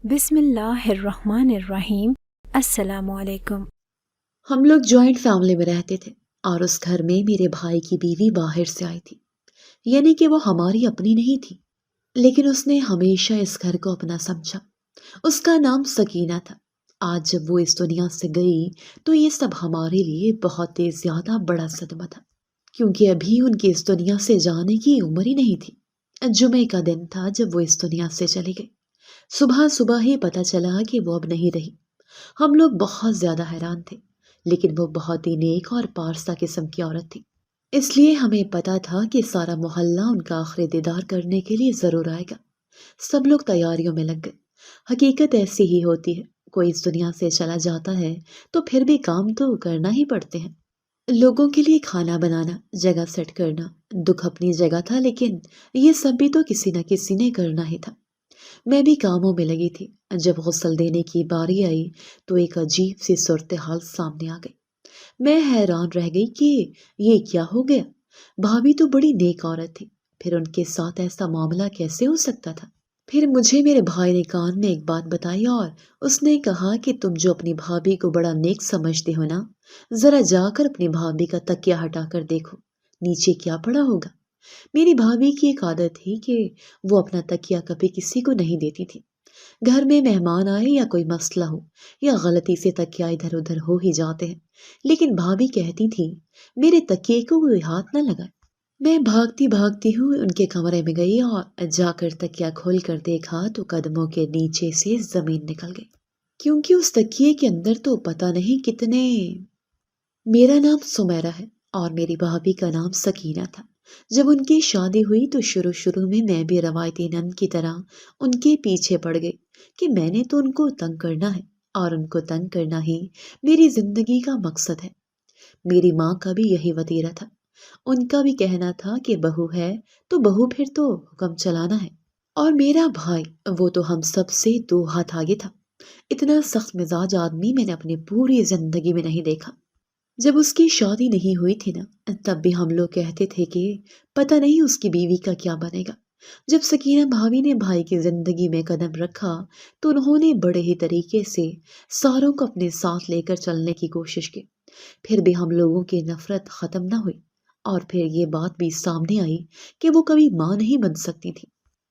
بسم اللہ الرحمن الرحیم۔ السلام علیکم۔ ہم لوگ جوائنٹ فیملی میں رہتے تھے اور اس گھر میں میرے بھائی کی بیوی باہر سے آئی تھی، یعنی کہ وہ ہماری اپنی نہیں تھی، لیکن اس نے ہمیشہ اس گھر کو اپنا سمجھا۔ اس کا نام سکینہ تھا۔ آج جب وہ اس دنیا سے گئی تو یہ سب ہمارے لیے بہت ہی زیادہ بڑا صدمہ تھا، کیونکہ ابھی ان کی اس دنیا سے جانے کی عمر ہی نہیں تھی۔ جمعے کا دن تھا جب وہ اس دنیا سے چلی گئی۔ صبح صبح ہی پتہ چلا کہ وہ اب نہیں رہی۔ ہم لوگ بہت زیادہ حیران تھے، لیکن وہ بہت ہی نیک اور پارسا قسم کی عورت تھی، اس لیے ہمیں پتا تھا کہ سارا محلہ ان کا آخری دیدار کرنے کے لیے ضرور آئے گا۔ سب لوگ تیاریوں میں لگ گئے۔ حقیقت ایسی ہی ہوتی ہے، کوئی اس دنیا سے چلا جاتا ہے تو پھر بھی کام تو کرنا ہی پڑتے ہیں۔ لوگوں کے لیے کھانا بنانا، جگہ سیٹ کرنا، دکھ اپنی جگہ تھا، لیکن یہ سب بھی تو کسی نہ کسی نے کرنا ہی تھا۔ میں بھی کاموں میں لگی تھی۔ جب غسل دینے کی باری آئی تو ایک عجیب سی صورتحال سامنے آ گئی۔ میں حیران رہ گئی کہ یہ کیا ہو گیا۔ بھابھی تو بڑی نیک عورت تھی، پھر ان کے ساتھ ایسا معاملہ کیسے ہو سکتا تھا؟ پھر مجھے میرے بھائی نے کان میں ایک بات بتائی اور اس نے کہا کہ تم جو اپنی بھابھی کو بڑا نیک سمجھتے ہو نا، ذرا جا کر اپنی بھابھی کا تکیہ ہٹا کر دیکھو نیچے کیا پڑا ہوگا۔ میری بھابھی کی ایک عادت تھی کہ وہ اپنا تکیہ کبھی کسی کو نہیں دیتی تھی۔ گھر میں مہمان آئے یا کوئی مسئلہ ہو یا غلطی سے تکیہ ادھر ادھر ہو ہی جاتے ہیں، لیکن بھابھی کہتی تھی میرے تکیے کو کوئی ہاتھ نہ لگائے۔ میں بھاگتی بھاگتی ہوئی ان کے کمرے میں گئی اور جا کر تکیہ کھول کر دیکھا تو قدموں کے نیچے سے زمین نکل گئی، کیونکہ اس تکیے کے اندر تو پتہ نہیں کتنے… میرا نام سمیرہ ہے اور میری بھابھی کا نام سکینہ تھا۔ جب ان کی شادی ہوئی تو شروع میں بھی روایتی نند کی طرح ان کے پیچھے پڑ گئی کہ میں نے تو ان کو تنگ کرنا ہے اور ان کو تنگ کرنا ہی میری زندگی کا مقصد ہے۔ میری ماں کا بھی یہی وتیرہ تھا۔ ان کا بھی کہنا تھا کہ بہو ہے تو بہو پھر تو حکم چلانا ہے، اور میرا بھائی وہ تو ہم سب سے 2 ہاتھ آگے تھا۔ اتنا سخت مزاج آدمی میں نے اپنی پوری زندگی میں نہیں دیکھا۔ جب اس کی شادی نہیں ہوئی تھی نا، تب بھی ہم لوگ کہتے تھے کہ پتہ نہیں اس کی بیوی کا کیا بنے گا۔ جب سکینہ بھابھی نے بھائی کی زندگی میں قدم رکھا تو انہوں نے بڑے ہی طریقے سے ساروں کو اپنے ساتھ لے کر چلنے کی کوشش کی، پھر بھی ہم لوگوں کی نفرت ختم نہ ہوئی، اور پھر یہ بات بھی سامنے آئی کہ وہ کبھی ماں نہیں بن سکتی تھی۔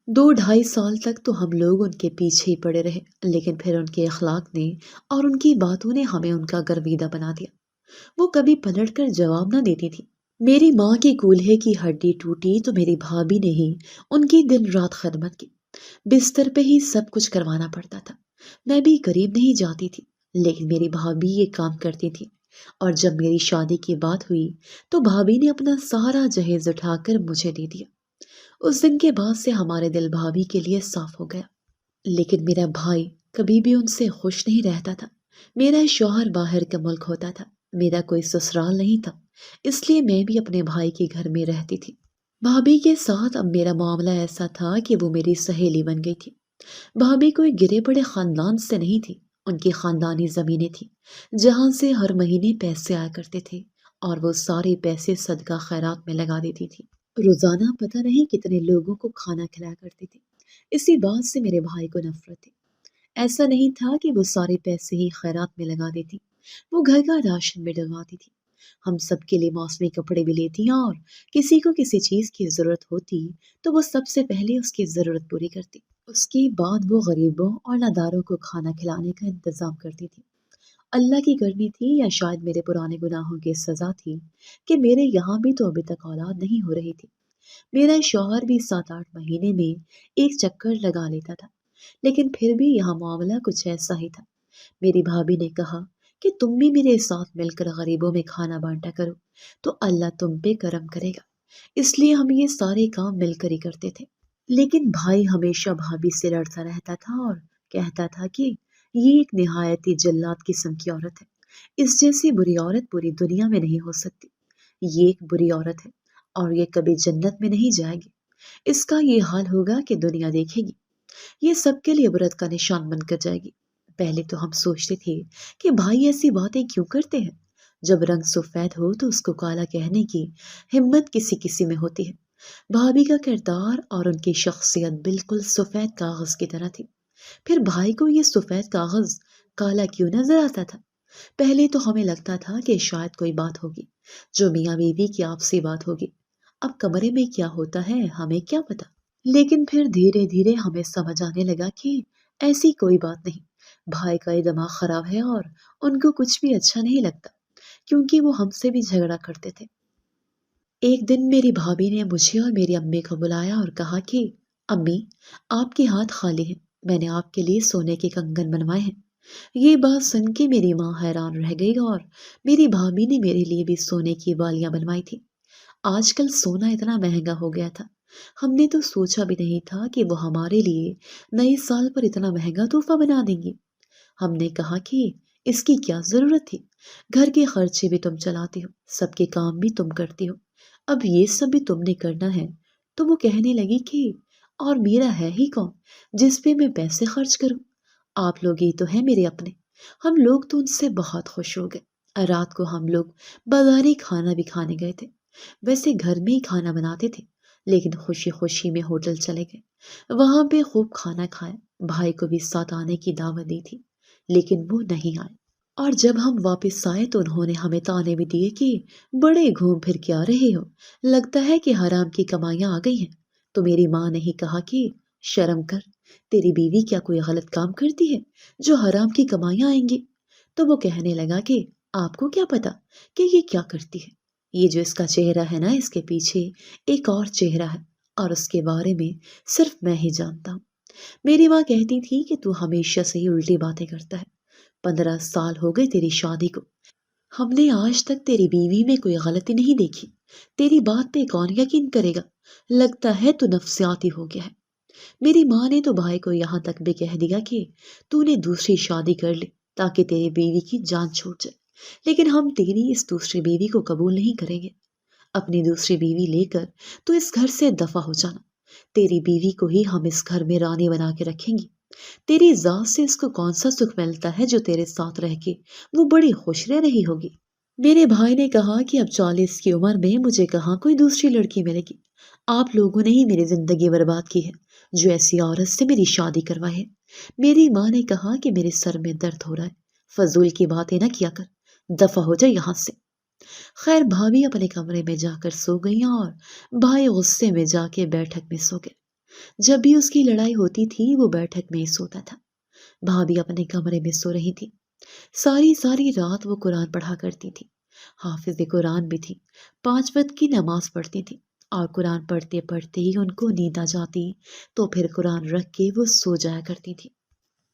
2-2.5 سال تک تو ہم لوگ ان کے پیچھے ہی پڑے رہے، لیکن پھر ان کے اخلاق نے اور ان کی باتوں نے ہمیں ان کا گرویدہ بنا دیا۔ وہ کبھی پلٹ کر جواب نہ دیتی تھی۔ میری ماں کی کولہے کی ہڈی ٹوٹی تو میری بھابھی نے ہی ان کی دن رات خدمت کی۔ بستر پہ ہی سب کچھ کروانا پڑتا تھا۔ میں بھی قریب نہیں جاتی تھی، لیکن میری بھابھی یہ کام کرتی تھی، اور جب میری شادی کی بات ہوئی تو بھابھی نے اپنا سارا جہیز اٹھا کر مجھے دے دیا۔ اس دن کے بعد سے ہمارے دل بھابھی کے لیے صاف ہو گیا، لیکن میرا بھائی کبھی بھی ان سے خوش نہیں رہتا تھا۔ میرا شوہر باہر کا ملک ہوتا تھا، میرا کوئی سسرال نہیں تھا، اس لیے میں بھی اپنے بھائی کے گھر میں رہتی تھی۔ بھابھی کے ساتھ اب میرا معاملہ ایسا تھا کہ وہ میری سہیلی بن گئی تھی۔ بھابھی کوئی گرے پڑے خاندان سے نہیں تھی، ان کی خاندانی زمینیں تھیں جہاں سے ہر مہینے پیسے آیا کرتے تھے، اور وہ سارے پیسے صدقہ خیرات میں لگا دیتی تھی۔ روزانہ پتہ نہیں کتنے لوگوں کو کھانا کھلایا کرتی تھی۔ اسی بات سے میرے بھائی کو نفرت تھی۔ ایسا نہیں تھا کہ وہ سارے پیسے ہی خیرات میں لگا دیتی، وہ گھر کا راشن میں ڈلواتی تھی۔ ہم سب کے لیے موسمی کپڑے بھی لیتی، اور کسی کو کسی چیز کی ضرورت ہوتی تو وہ سب سے پہلے اس کی ضرورت پوری کرتی، اس کے بعد وہ غریبوں اور ناداروں کو کھانا کھلانے کا انتظام کرتی تھی۔ اللہ کی کرنی تھی یا شاید میرے پرانے گناہوں کی سزا تھی کہ میرے یہاں بھی تو ابھی تک اولاد نہیں ہو رہی تھی۔ میرا شوہر بھی 7-8 مہینے میں ایک چکر لگا لیتا تھا، لیکن پھر بھی یہاں معاملہ کچھ ایسا ہی تھا۔ میری بھابھی نے کہا کہ تم بھی میرے ساتھ مل کر غریبوں میں کھانا بانٹا کرو تو اللہ تم پہ کرم کرے گا، اس لیے ہم یہ سارے کام مل کر ہی کرتے تھے۔ لیکن بھائی ہمیشہ بھابھی سے لڑتا رہتا تھا اور کہتا تھا کہ یہ ایک نہایت ہی جلاد قسم کی عورت ہے، اس جیسی بری عورت پوری دنیا میں نہیں ہو سکتی۔ یہ ایک بری عورت ہے اور یہ کبھی جنت میں نہیں جائے گی، اس کا یہ حال ہوگا کہ دنیا دیکھے گی، یہ سب کے لیے عبرت کا نشان بن کر جائے گی۔ پہلے تو ہم سوچتے تھے کہ بھائی ایسی باتیں کیوں کرتے ہیں، جب رنگ سفید ہو تو اس کو کالا کہنے کی ہمت کسی کسی میں ہوتی ہے۔ بھابھی کا کردار اور ان کی شخصیت بالکل سفید کاغذ کی طرح تھی، پھر بھائی کو یہ سفید کاغذ کالا کیوں نظر آتا تھا؟ پہلے تو ہمیں لگتا تھا کہ شاید کوئی بات ہوگی، جو میاں بیوی کی آپسی بات ہوگی۔ اب کمرے میں کیا ہوتا ہے ہمیں کیا پتا، لیکن پھر دھیرے دھیرے ہمیں سمجھ آنے لگا کہ ایسی کوئی بات نہیں۔ بھائی کا یہ دماغ خراب ہے اور ان کو کچھ بھی اچھا نہیں لگتا، کیونکہ وہ ہم سے بھی جھگڑا کرتے تھے۔ ایک دن میری بھابھی نے مجھے اور میری امی کو بلایا اور کہا کہ امی، آپ کے ہاتھ خالی ہیں، میں نے آپ کے لیے سونے کے کنگن بنوائے ہیں۔ یہ بات سن کے میری ماں حیران رہ گئی اور میری بھابھی نے میرے لیے بھی سونے کی بالیاں بنوائی تھی۔ آج کل سونا اتنا مہنگا ہو گیا تھا، ہم نے تو سوچا بھی نہیں تھا کہ وہ ہمارے لیے نئے سال پر اتنا مہنگا تحفہ بنا دیں گی۔ ہم نے کہا کہ اس کی کیا ضرورت تھی، گھر کے خرچے بھی تم چلاتی ہو، سب کے کام بھی تم کرتی ہو، اب یہ سب بھی تم نے کرنا ہے۔ تو وہ کہنے لگی کہ اور میرا ہے ہی کون جس پہ میں پیسے خرچ کروں، آپ لوگ ہی تو ہیں میرے اپنے۔ ہم لوگ تو ان سے بہت خوش ہو گئے۔ رات کو ہم لوگ بازاری کھانا بھی کھانے گئے تھے، ویسے گھر میں ہی کھانا بناتے تھے، لیکن خوشی خوشی میں ہوٹل چلے گئے، وہاں پہ خوب کھانا کھایا۔ بھائی کو بھی ساتھ آنے کی دعوت دی تھی، لیکن وہ نہیں آئے، اور جب ہم واپس آئے تو انہوں نے ہمیں طعنے بھی دیے کہ بڑے گھوم پھر کے آ رہے ہو، لگتا ہے کہ حرام کی کمائیاں آ گئی ہیں۔ تو میری ماں نے ہی کہا کہ شرم کر، تیری بیوی کیا کوئی غلط کام کرتی ہے جو حرام کی کمائیاں آئیں گی؟ تو وہ کہنے لگا کہ آپ کو کیا پتا کہ یہ کیا کرتی ہے، یہ جو اس کا چہرہ ہے نا، اس کے پیچھے ایک اور چہرہ ہے، اور اس کے بارے میں صرف میں ہی جانتا ہوں۔ میری ماں کہتی تھی کہ تو ہمیشہ سے ہی الٹی باتیں کرتا ہے، 15 سال ہو گئے تیری شادی کو، ہم نے آج تک تیری بیوی میں کوئی غلطی نہیں دیکھی، تیری بات پہ کون یقین کرے گا، لگتا ہے تو نفسیاتی ہو گیا ہے۔ میری ماں نے تو بھائی کو یہاں تک بھی کہہ دیا کہ تو نے دوسری شادی کر لی تاکہ تیری بیوی کی جان چھوٹ جائے، لیکن ہم تیری اس دوسری بیوی کو قبول نہیں کریں گے۔ اپنی دوسری بیوی لے کر تو اس گھر سے دفع ہو جانا، تیری بیوی کو ہی ہم اس گھر میں رانی بنا کے رکھیں گے۔ تیری ذات سے اس کو کون سا سکھ ملتا ہے جو تیرے ساتھ رہ کے وہ بڑی خوش رہ رہی ہوگی۔ میرے بھائی نے کہا کہ اب 40 کی عمر میں مجھے کہاں کوئی دوسری لڑکی ملے گی، آپ لوگوں نے ہی میری زندگی برباد کی ہے جو ایسی عورت سے میری شادی کروائی ہے۔ میری ماں نے کہا کہ میرے سر میں درد ہو رہا ہے، فضول کی باتیں نہ کیا کر، دفع ہو جائے یہاں سے۔ خیر بھابھی اپنے کمرے میں جا کر سو گئی اور بھائی غصے میں جا کے بیٹھک میں سو گئے۔ جب بھی اس کی لڑائی ہوتی تھی وہ بیٹھک میں ہی سوتا تھا۔ بھابھی اپنے کمرے میں سو رہی تھی، ساری رات وہ قرآن پڑھا کرتی تھی، حافظ قرآن بھی تھی، 5 وقت کی نماز پڑھتی تھی، اور قرآن پڑھتے پڑھتے ہی ان کو نیند آ جاتی تو پھر قرآن رکھ کے وہ سو جایا کرتی تھی۔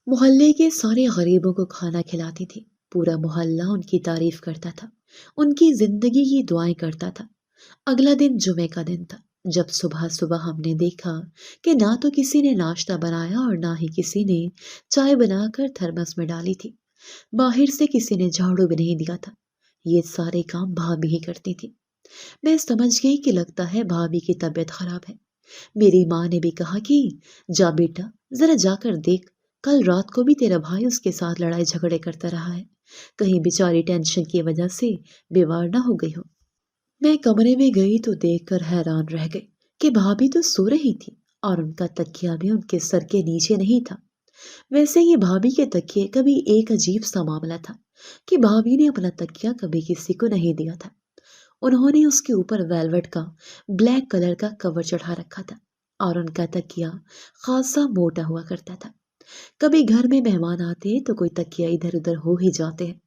محلے کے سارے غریبوں کو کھانا کھلاتی تھی، پورا محلہ ان کی تعریف کرتا تھا، ان کی زندگی کی دعائیں کرتا تھا۔ اگلا دن جمعے کا دن تھا، جب صبح صبح ہم نے دیکھا کہ نہ تو کسی نے ناشتہ بنایا اور نہ ہی کسی نے چائے بنا کر تھرمس میں ڈالی تھی، باہر سے کسی نے جھاڑو بھی نہیں دیا تھا، یہ سارے کام بھابھی ہی کرتی تھی۔ میں سمجھ گئی کہ لگتا ہے بھابھی کی طبیعت خراب ہے۔ میری ماں نے بھی کہا کہ جا بیٹا، ذرا جا کر دیکھ، کل رات کو بھی تیرا بھائی اس کے ساتھ لڑائی جھگڑے کرتا رہا ہے، کہیں بیچاری ٹینشن کی وجہ سے بیمار نہ ہو گئی ہو۔ میں کمرے میں گئی تو دیکھ کر حیران رہ گئی کہ بھابھی تو سو رہی تھی اور ان کا تکیہ بھی ان کے سر کے نیچے نہیں تھا۔ ویسے یہ بھابھی کے تکیے کا بھی ایک عجیب سا معاملہ تھا کہ بھابھی نے اپنا تکیہ کبھی کسی کو نہیں دیا تھا، انہوں نے اس کے اوپر ویلوٹ کا بلیک کلر کا کور چڑھا رکھا تھا، اور ان کا تکیہ خاصا موٹا ہوا کرتا تھا۔ کبھی گھر میں مہمان آتے تو کوئی تکیہ ادھر ادھر ہو ہی جاتے ہیں،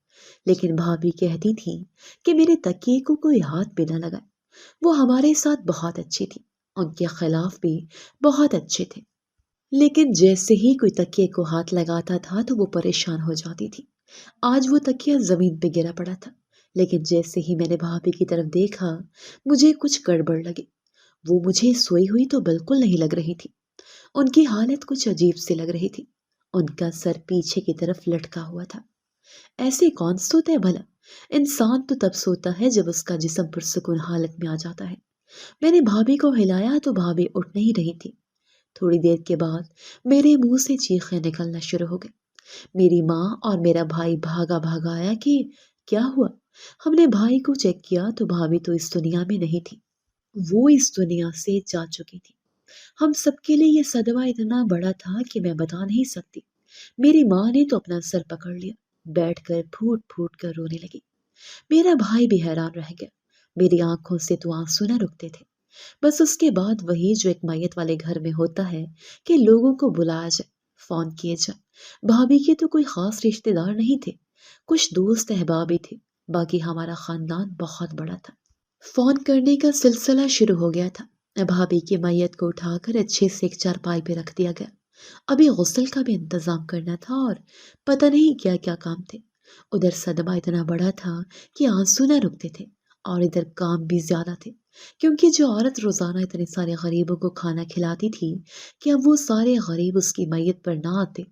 لیکن بھابھی کہتی تھی کہ میرے تکیے کو کوئی ہاتھ بھی نہ لگائے، وہ ہمارے ساتھ بہت اچھی تھی، ان کے خلاف بھی بہت اچھے تھے، لیکن جیسے ہی کوئی تکیے کو ہاتھ لگاتا تھا تو وہ پریشان ہو جاتی تھی۔ آج وہ تکیہ زمین پہ گرا پڑا تھا، لیکن جیسے ہی میں نے بھابھی کی طرف دیکھا مجھے کچھ گڑبڑ لگی۔ وہ مجھے سوئی ہوئی تو بالکل نہیں لگ رہی تھی، ان کی حالت کچھ عجیب سی لگ رہی تھی، ان کا سر پیچھے کی طرف لٹکا ہوا تھا۔ ایسے کون سوتا ہے بھلا؟ انسان تو تب سوتا ہے جب اس کا جسم پرسکون حالت میں آ جاتا ہے۔ میں نے بھابھی کو ہلایا تو بھابھی اٹھ نہیں رہی تھی۔ تھوڑی دیر کے بعد میرے منہ سے چیخیں نکلنا شروع ہو گئی۔ میری ماں اور میرا بھائی بھاگا بھاگا آیا کہ کیا ہوا۔ ہم نے بھائی کو چیک کیا تو بھابھی تو اس دنیا میں نہیں تھی، وہ اس دنیا سے جا چکی تھی۔ ہم سب کے لیے یہ صدمہ اتنا بڑا تھا کہ میں بتا نہیں سکتی۔ میری ماں نے تو اپنا سر پکڑ لیا، بیٹھ کر پھوٹ پھوٹ کر رونے لگی۔ میرا بھائی بھی حیران رہ گیا، میری آنکھوں سے تو آنسو نہ رکتے تھے۔ بس اس کے بعد وہی جو ایک میت والے گھر میں ہوتا ہے کہ لوگوں کو بلایا جائے، فون کیے جائے۔ بھابھی کے تو کوئی خاص رشتے دار نہیں تھے، کچھ دوست احباب ہی تھے، باقی ہمارا خاندان بہت بڑا تھا۔ فون کرنے کا سلسلہ شروع ہو گیا تھا۔ بھابھی کی میت کو اٹھا کر اچھے سے ایک چارپائی پہ رکھ دیا گیا۔ ابھی غسل کا بھی انتظام کرنا تھا اور پتہ نہیں کیا کیا کام تھے۔ ادھر صدمہ اتنا بڑا تھا کہ آنسو نہ رکتے تھے، اور ادھر کام بھی زیادہ تھے، کیونکہ جو عورت روزانہ اتنے سارے غریبوں کو کھانا کھلاتی تھی کہ اب وہ سارے غریب اس کی میت پر نہ آتے۔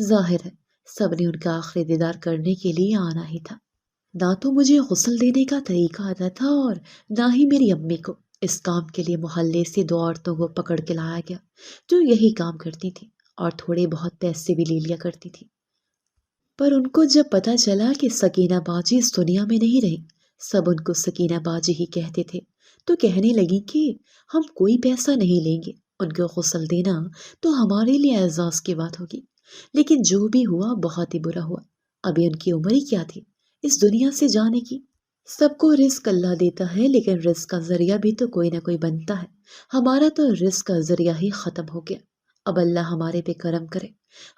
ظاہر ہے سب نے ان کا آخری دیدار کرنے کے لیے آنا ہی تھا۔ نہ تو مجھے غسل دینے کا طریقہ آتا تھا اور نہ ہی میری امی کو۔ اس کام کے لیے محلے سے 2 عورتوں کو پکڑ کے لایا گیا جو یہی کام کرتی تھی اور تھوڑے بہت پیسے بھی لے لیا کرتی تھی۔ پر ان کو جب پتا چلا کہ سکینہ باجی اس دنیا میں نہیں رہی، سب ان کو سکینہ باجی ہی کہتے تھے، تو کہنے لگی کہ ہم کوئی پیسہ نہیں لیں گے، ان کو غسل دینا تو ہمارے لیے اعزاز کی بات ہوگی۔ لیکن جو بھی ہوا بہت ہی برا ہوا۔ ابھی ان کی عمر ہی کیا تھی اس دنیا سے جانے کی۔ سب کو رزق اللہ دیتا ہے، لیکن رزق کا ذریعہ بھی تو کوئی نہ کوئی بنتا ہے۔ ہمارا تو رزق کا ذریعہ ہی ختم ہو گیا۔ اب اللہ ہمارے پہ کرم کرے۔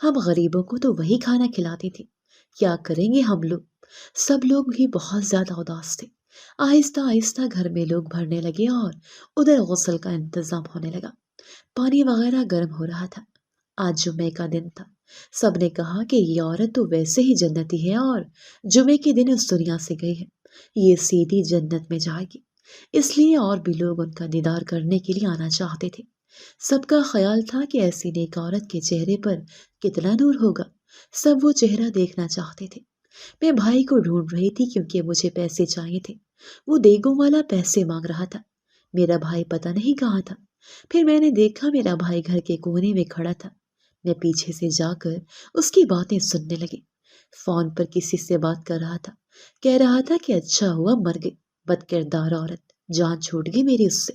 ہم غریبوں کو تو وہی کھانا کھلاتی تھی، کیا کریں گے ہم لوگ؟ سب لوگ بھی بہت زیادہ اداس تھے۔ آہستہ آہستہ گھر میں لوگ بھرنے لگے اور ادھر غسل کا انتظام ہونے لگا۔ پانی وغیرہ گرم ہو رہا تھا۔ آج جمعے کا دن تھا۔ سب نے کہا کہ یہ عورت تو ویسے ہی جنتی ہے اور جمعے کے دن اس دنیا سے گئی ہے، یہ سیدھی جنت میں جائے گی۔ اس لیے اور بھی لوگ ان کا دیدار کرنے کے لیے آنا چاہتے تھے۔ سب کا خیال تھا کہ ایسی نیک عورت کے چہرے پر کتنا نور ہوگا، سب وہ چہرہ دیکھنا چاہتے تھے۔ میں بھائی کو ڈھونڈ رہی تھی کیونکہ مجھے پیسے چاہیے تھے۔ وہ دیگوں والا پیسے مانگ رہا تھا۔ میرا بھائی پتہ نہیں کہاں تھا۔ پھر میں نے دیکھا میرا بھائی گھر کے کونے میں کھڑا تھا۔ میں پیچھے سے جا کر اس کی باتیں سننے لگی۔ فون پر کسی سے بات کر رہا تھا، کہہ رہا تھا کہ اچھا ہوا مر گئی، بد کردار عورت، جان چھوٹ گئی میری اس سے۔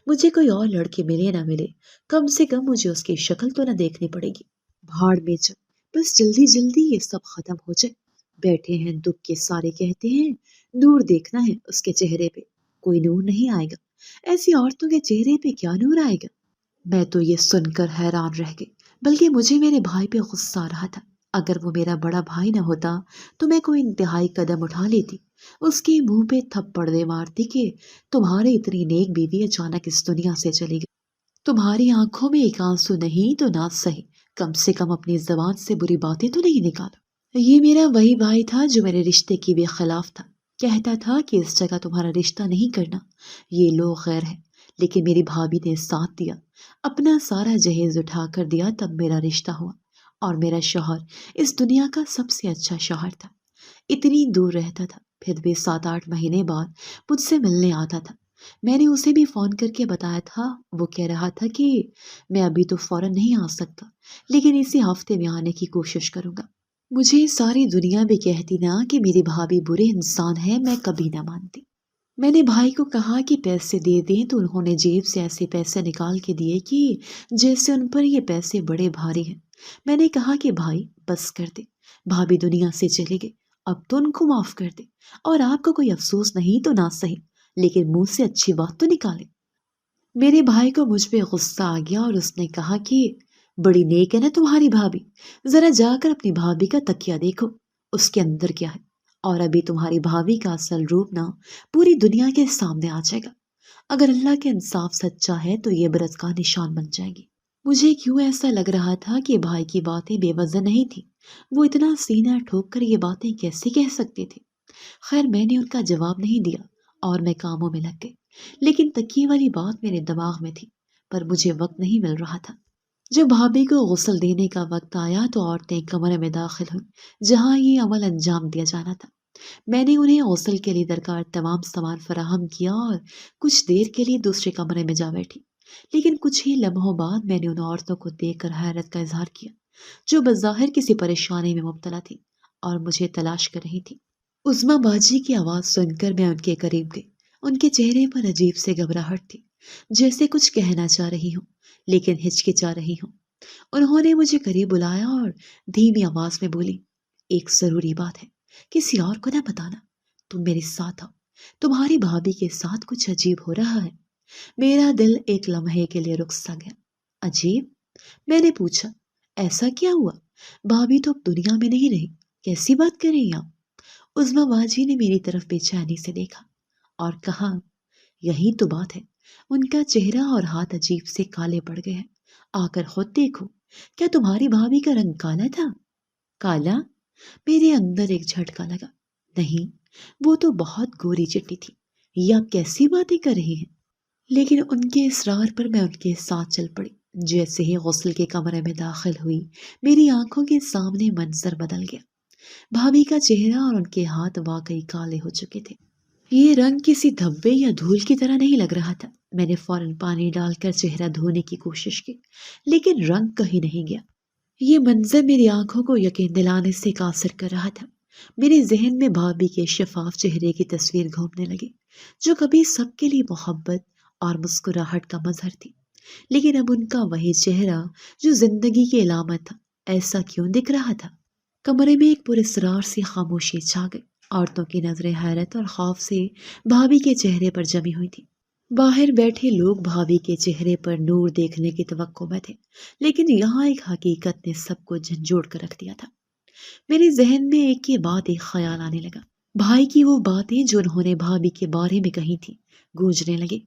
مجھے کوئی اور لڑکے ملے نہ ملے، کم سے کم مجھے اس کی شکل تو نہ دیکھنی پڑے گی۔ بھاڑ میں جا، بس جلدی جلدی یہ سب ختم ہو جائے۔ بیٹھے ہیں دکھ کے سارے، کہتے ہیں نور دیکھنا ہے اس کے چہرے پہ، کوئی نور نہیں آئے گا۔ ایسی عورتوں کے چہرے پہ کیا نور آئے گا؟ میں تو یہ سن کر حیران رہ گئی، بلکہ مجھے میرے بھائی پہ غصہ آ رہا تھا۔ اگر وہ میرا بڑا بھائی نہ ہوتا تو میں کوئی انتہائی قدم اٹھا لیتی، اس کے منہ پہ تھپڑ دے مارتی کہ تمہاری اتنی نیک بیوی اچانک اس دنیا سے چلی گئی۔ تمہاری آنکھوں میں ایک آنسو نہیں تو نہ سہی، کم سے کم اپنی زبان سے بری باتیں تو نہیں نکالا۔ یہ میرا وہی بھائی تھا جو میرے رشتے کی بھی خلاف تھا، کہتا تھا کہ اس جگہ تمہارا رشتہ نہیں کرنا، یہ لوگ غیر ہے۔ لیکن میری بھابھی نے ساتھ دیا، اپنا سارا جہیز اٹھا کر دیا، تب میرا رشتہ ہوا۔ اور میرا شوہر اس دنیا کا سب سے اچھا شوہر تھا، اتنی دور رہتا تھا، پھر بھی 7-8 مہینے بعد مجھ سے ملنے آتا تھا۔ میں نے اسے بھی فون کر کے بتایا تھا، وہ کہہ رہا تھا کہ میں ابھی تو فوراً نہیں آ سکتا، لیکن اسی ہفتے میں آنے کی کوشش کروں گا۔ مجھے ساری دنیا بھی کہتی نا کہ میری بھابھی برے انسان ہے، میں کبھی نہ مانتی۔ میں نے بھائی کو کہا کہ پیسے دے دیں، تو انہوں نے جیب سے ایسے پیسے نکال کے دیے کہ جیسے ان پر یہ پیسے بڑے بھاری ہیں۔ میں نے کہا کہ بھائی بس کر دے، بھابھی دنیا سے چلے گئے، اب تو ان کو معاف کر دے، اور آپ کو کوئی افسوس نہیں تو نہ سہی، لیکن منہ سے اچھی بات تو نکالے۔ میرے بھائی کو مجھ پہ غصہ آ گیا اور اس نے کہا کہ بڑی نیک ہے نا تمہاری بھابھی، ذرا جا کر اپنی بھابھی کا تکیہ دیکھو، اس کے اندر کیا ہے، اور ابھی تمہاری بھابھی کا اصل روپ نہ پوری دنیا کے سامنے آ جائے گا۔ اگر اللہ کے انصاف سچا ہے تو یہ عبرت کا نشان بن جائے گی۔ مجھے کیوں ایسا لگ رہا تھا کہ بھائی کی باتیں بے وزن نہیں تھی، وہ اتنا سینہ ٹھوک کر یہ باتیں کیسے کہہ سکتے تھے؟ خیر میں نے ان کا جواب نہیں دیا اور میں کاموں میں لگ گئی، لیکن تکیے والی بات میرے دماغ میں تھی، پر مجھے وقت نہیں مل رہا تھا۔ جب بھابھی کو غسل دینے کا وقت آیا تو عورتیں کمرے میں داخل ہوئیں جہاں یہ عمل انجام دیا جانا تھا۔ میں نے انہیں غسل کے لیے درکار تمام سامان فراہم کیا اور کچھ دیر کے لیے دوسرے کمرے میں جا بیٹھی، لیکن کچھ ہی لمحوں بعد میں نے ان عورتوں کو دیکھ کر حیرت کا اظہار کیا جو بظاہر کسی پریشانی میں مبتلا تھی اور مجھے تلاش کر رہی تھی۔ عظمیٰ باجی کی آواز سن کر میں ان کے قریب گئی۔ ان کے چہرے پر عجیب سے گھبراہٹ تھی، جیسے کچھ کہنا چاہ رہی ہوں، لیکن ہچکچا رہی ہوں۔ انہوں نے مجھے قریب بلایا اور دھیمی آواز میں بولی، ایک ضروری بات ہے، کسی اور کو نہ بتانا، تم میرے ساتھ آؤ، تمہاری بھابھی کے ساتھ کچھ عجیب ہو رہا ہے۔ میرا دل ایک لمحے کے لیے رک سا گیا۔ عجیب؟ میں نے پوچھا، ایسا کیا ہوا؟ بھابھی تو اب دنیا میں نہیں رہی، کیسی بات کر رہی ہیں آپ؟ عظمیٰ باجی نے میری طرف بے چینی سے دیکھا اور کہا، یہی تو بات ہے، ان کا چہرہ اور ہاتھ عجیب سے کالے پڑ گئے ہیں، آ کر خود دیکھو، کیا تمہاری بھابھی کا رنگ کالا تھا؟ کالا؟ میرے اندر ایک جھٹکا لگا۔ نہیں، وہ تو بہت گوری چٹی تھی، یہ آپ کیسی باتیں کر رہی ہیں؟ لیکن ان کے اصرار پر میں ان کے ساتھ چل پڑی۔ جیسے ہی غسل کے کمرے میں داخل ہوئی، میری آنکھوں کے سامنے منظر بدل گیا۔ بھابھی کا چہرہ اور ان کے ہاتھ واقعی کالے ہو چکے تھے۔ یہ رنگ کسی دھبے یا دھول کی طرح نہیں لگ رہا تھا۔ میں نے فوراً پانی ڈال کر چہرہ دھونے کی کوشش کی، لیکن رنگ کہیں نہیں گیا۔ یہ منظر میری آنکھوں کو یقین دلانے سے قاصر کر رہا تھا۔ میرے ذہن میں بھابھی کے شفاف چہرے کی تصویر گھومنے لگی، جو کبھی سب کے لیے محبت اور مسکراہٹ کا مظہر تھی، لیکن اب ان کا وہی چہرہ جو زندگی کی علامت تھا، ایسا کیوں دکھ رہا تھا؟ کمرے میں ایک پراسرار سی خاموشی چھا گئی۔ عورتوں کی نظریں حیرت اور خوف سے بھابھی کے چہرے پر جمی ہوئی تھی۔ باہر بیٹھے لوگ بھابھی کے چہرے پر نور دیکھنے کی توقع میں تھے، لیکن یہاں ایک حقیقت نے سب کو جھنجھوڑ کر رکھ دیا تھا۔ میرے ذہن میں ایک کے بعد ایک خیال آنے لگا۔ بھائی کی وہ باتیں جو انہوں نے بھابھی کے بارے میں کہی تھی گونجنے لگے۔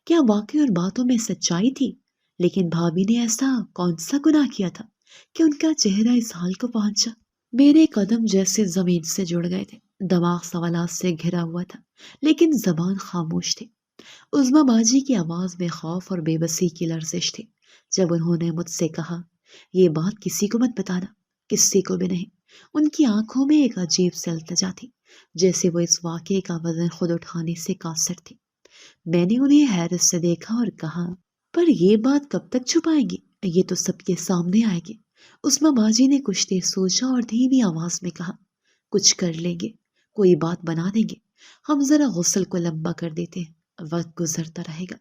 کیا واقعی ان باتوں میں سچائی تھی؟ لیکن بھابھی نے ایسا کون سا گناہ کیا تھا کہ ان کا چہرہ اس حال کو پہنچا؟ میرے قدم جیسے زمین سے جڑ گئے تھے، دماغ سوالات سے گھرا ہوا تھا، لیکن زبان خاموش تھی۔ عظمیٰ باجی کی آواز میں خوف اور بے بسی کی لرزش تھی جب انہوں نے مجھ سے کہا، یہ بات کسی کو مت بتانا، کسی کو بھی نہیں۔ ان کی آنکھوں میں ایک عجیب سی التجا تھی، جیسے وہ اس واقعے کا وزن خود اٹھانے سے قاصر تھی۔ میں نے انہیں حیرت سے دیکھا اور کہا، پر یہ بات کب تک چھپائیں گی؟ یہ تو سب کے سامنے آئے گی۔ عظمیٰ باجی نے کچھ دیر سوچا اور دھیمی آواز میں کہا، کچھ کر لیں گے، کوئی بات بنا دیں گے۔ ہم ذرا غسل کو لمبا کر دیتے ہیں، وقت گزرتا رہے گا،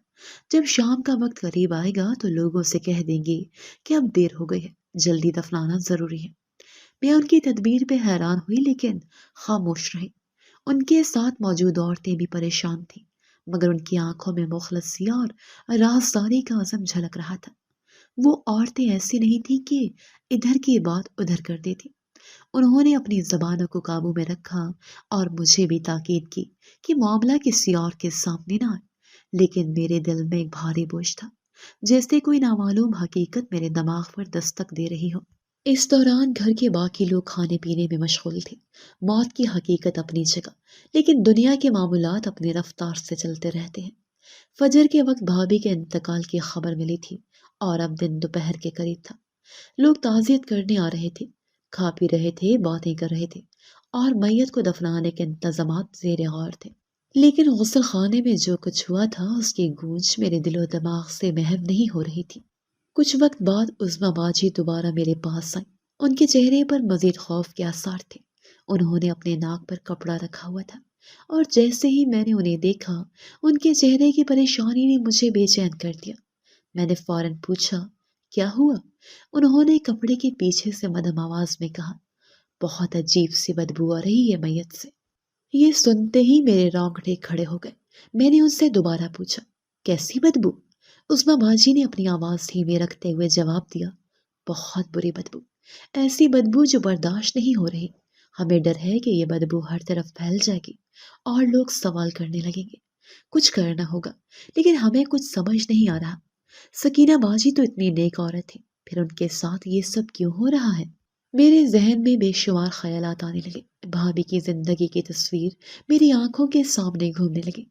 جب شام کا وقت قریب آئے گا تو لوگوں سے کہہ دیں گے کہ اب دیر ہو گئی ہے، جلدی دفنانا ضروری ہے۔ میں ان کی تدبیر پہ حیران ہوئی لیکن خاموش رہی۔ ان کے ساتھ موجود عورتیں بھی پریشان تھیں، مگر ان کی آنکھوں میں مخلصی اور رازداری کا عزم جھلک رہا تھا۔ وہ عورتیں ایسی نہیں تھیں کہ ادھر کی بات ادھر کر دیتی۔ انہوں نے اپنی زبانوں کو قابو میں رکھا اور مجھے بھی تاکید کی کہ معاملہ کسی اور کے سامنے نہ آئے، لیکن میرے دل میں ایک بھاری بوجھ تھا، جیسے کوئی نامعلوم حقیقت میرے دماغ پر دستک دے رہی ہو۔ اس دوران گھر کے باقی لوگ کھانے پینے میں مشغول تھے۔ موت کی حقیقت اپنی جگہ، لیکن دنیا کے معاملات اپنی رفتار سے چلتے رہتے ہیں۔ فجر کے وقت بھابھی کے انتقال کی خبر ملی تھی اور اب دن دوپہر کے قریب تھا۔ لوگ تعزیت کرنے آ رہے تھے، کھا پی رہے تھے، باتیں کر رہے تھے اور میت کو دفنانے کے انتظامات زیر غور تھے۔ لیکن غسل خانے میں جو کچھ ہوا تھا اس کی گونج میرے دل و دماغ سے محو نہیں ہو رہی تھی۔ کچھ وقت بعد عظمیٰ باجی دوبارہ میرے پاس آئیں۔ ان کے چہرے پر مزید خوف کے آثار تھے۔ انہوں نے اپنے ناک پر کپڑا رکھا ہوا تھا اور جیسے ہی میں نے انہیں دیکھا، ان کے چہرے کی پریشانی نے مجھے بے چین کر دیا۔ میں نے فوراً پوچھا، کیا ہوا؟ انہوں نے کپڑے کے پیچھے سے مدھم آواز میں کہا، بہت عجیب سی بدبو آ رہی ہے میت سے۔ یہ سنتے ہی میرے رونگٹے کھڑے ہو گئے۔ میں نے ان سے دوبارہ پوچھا، کیسی بدبو؟ عظمیٰ باجی نے اپنی آواز دھیمے رکھتے ہوئے جواب دیا، بہت بری بدبو، ایسی بدبو جو برداشت نہیں ہو رہی۔ ہمیں ڈر ہے کہ یہ بدبو ہر طرف پھیل جائے گی اور لوگ سوال کرنے لگیں گے۔ کچھ کرنا ہوگا، لیکن ہمیں کچھ سمجھ نہیں آ رہا۔ سکینہ باجی تو اتنی نیک عورت تھی، پھر ان کے ساتھ یہ سب کیوں ہو رہا ہے؟ میرے ذہن میں بے شمار خیالات آنے لگے۔ بھابھی کی زندگی کی تصویر میری آنکھوں کے سامنے گھومنے لگی۔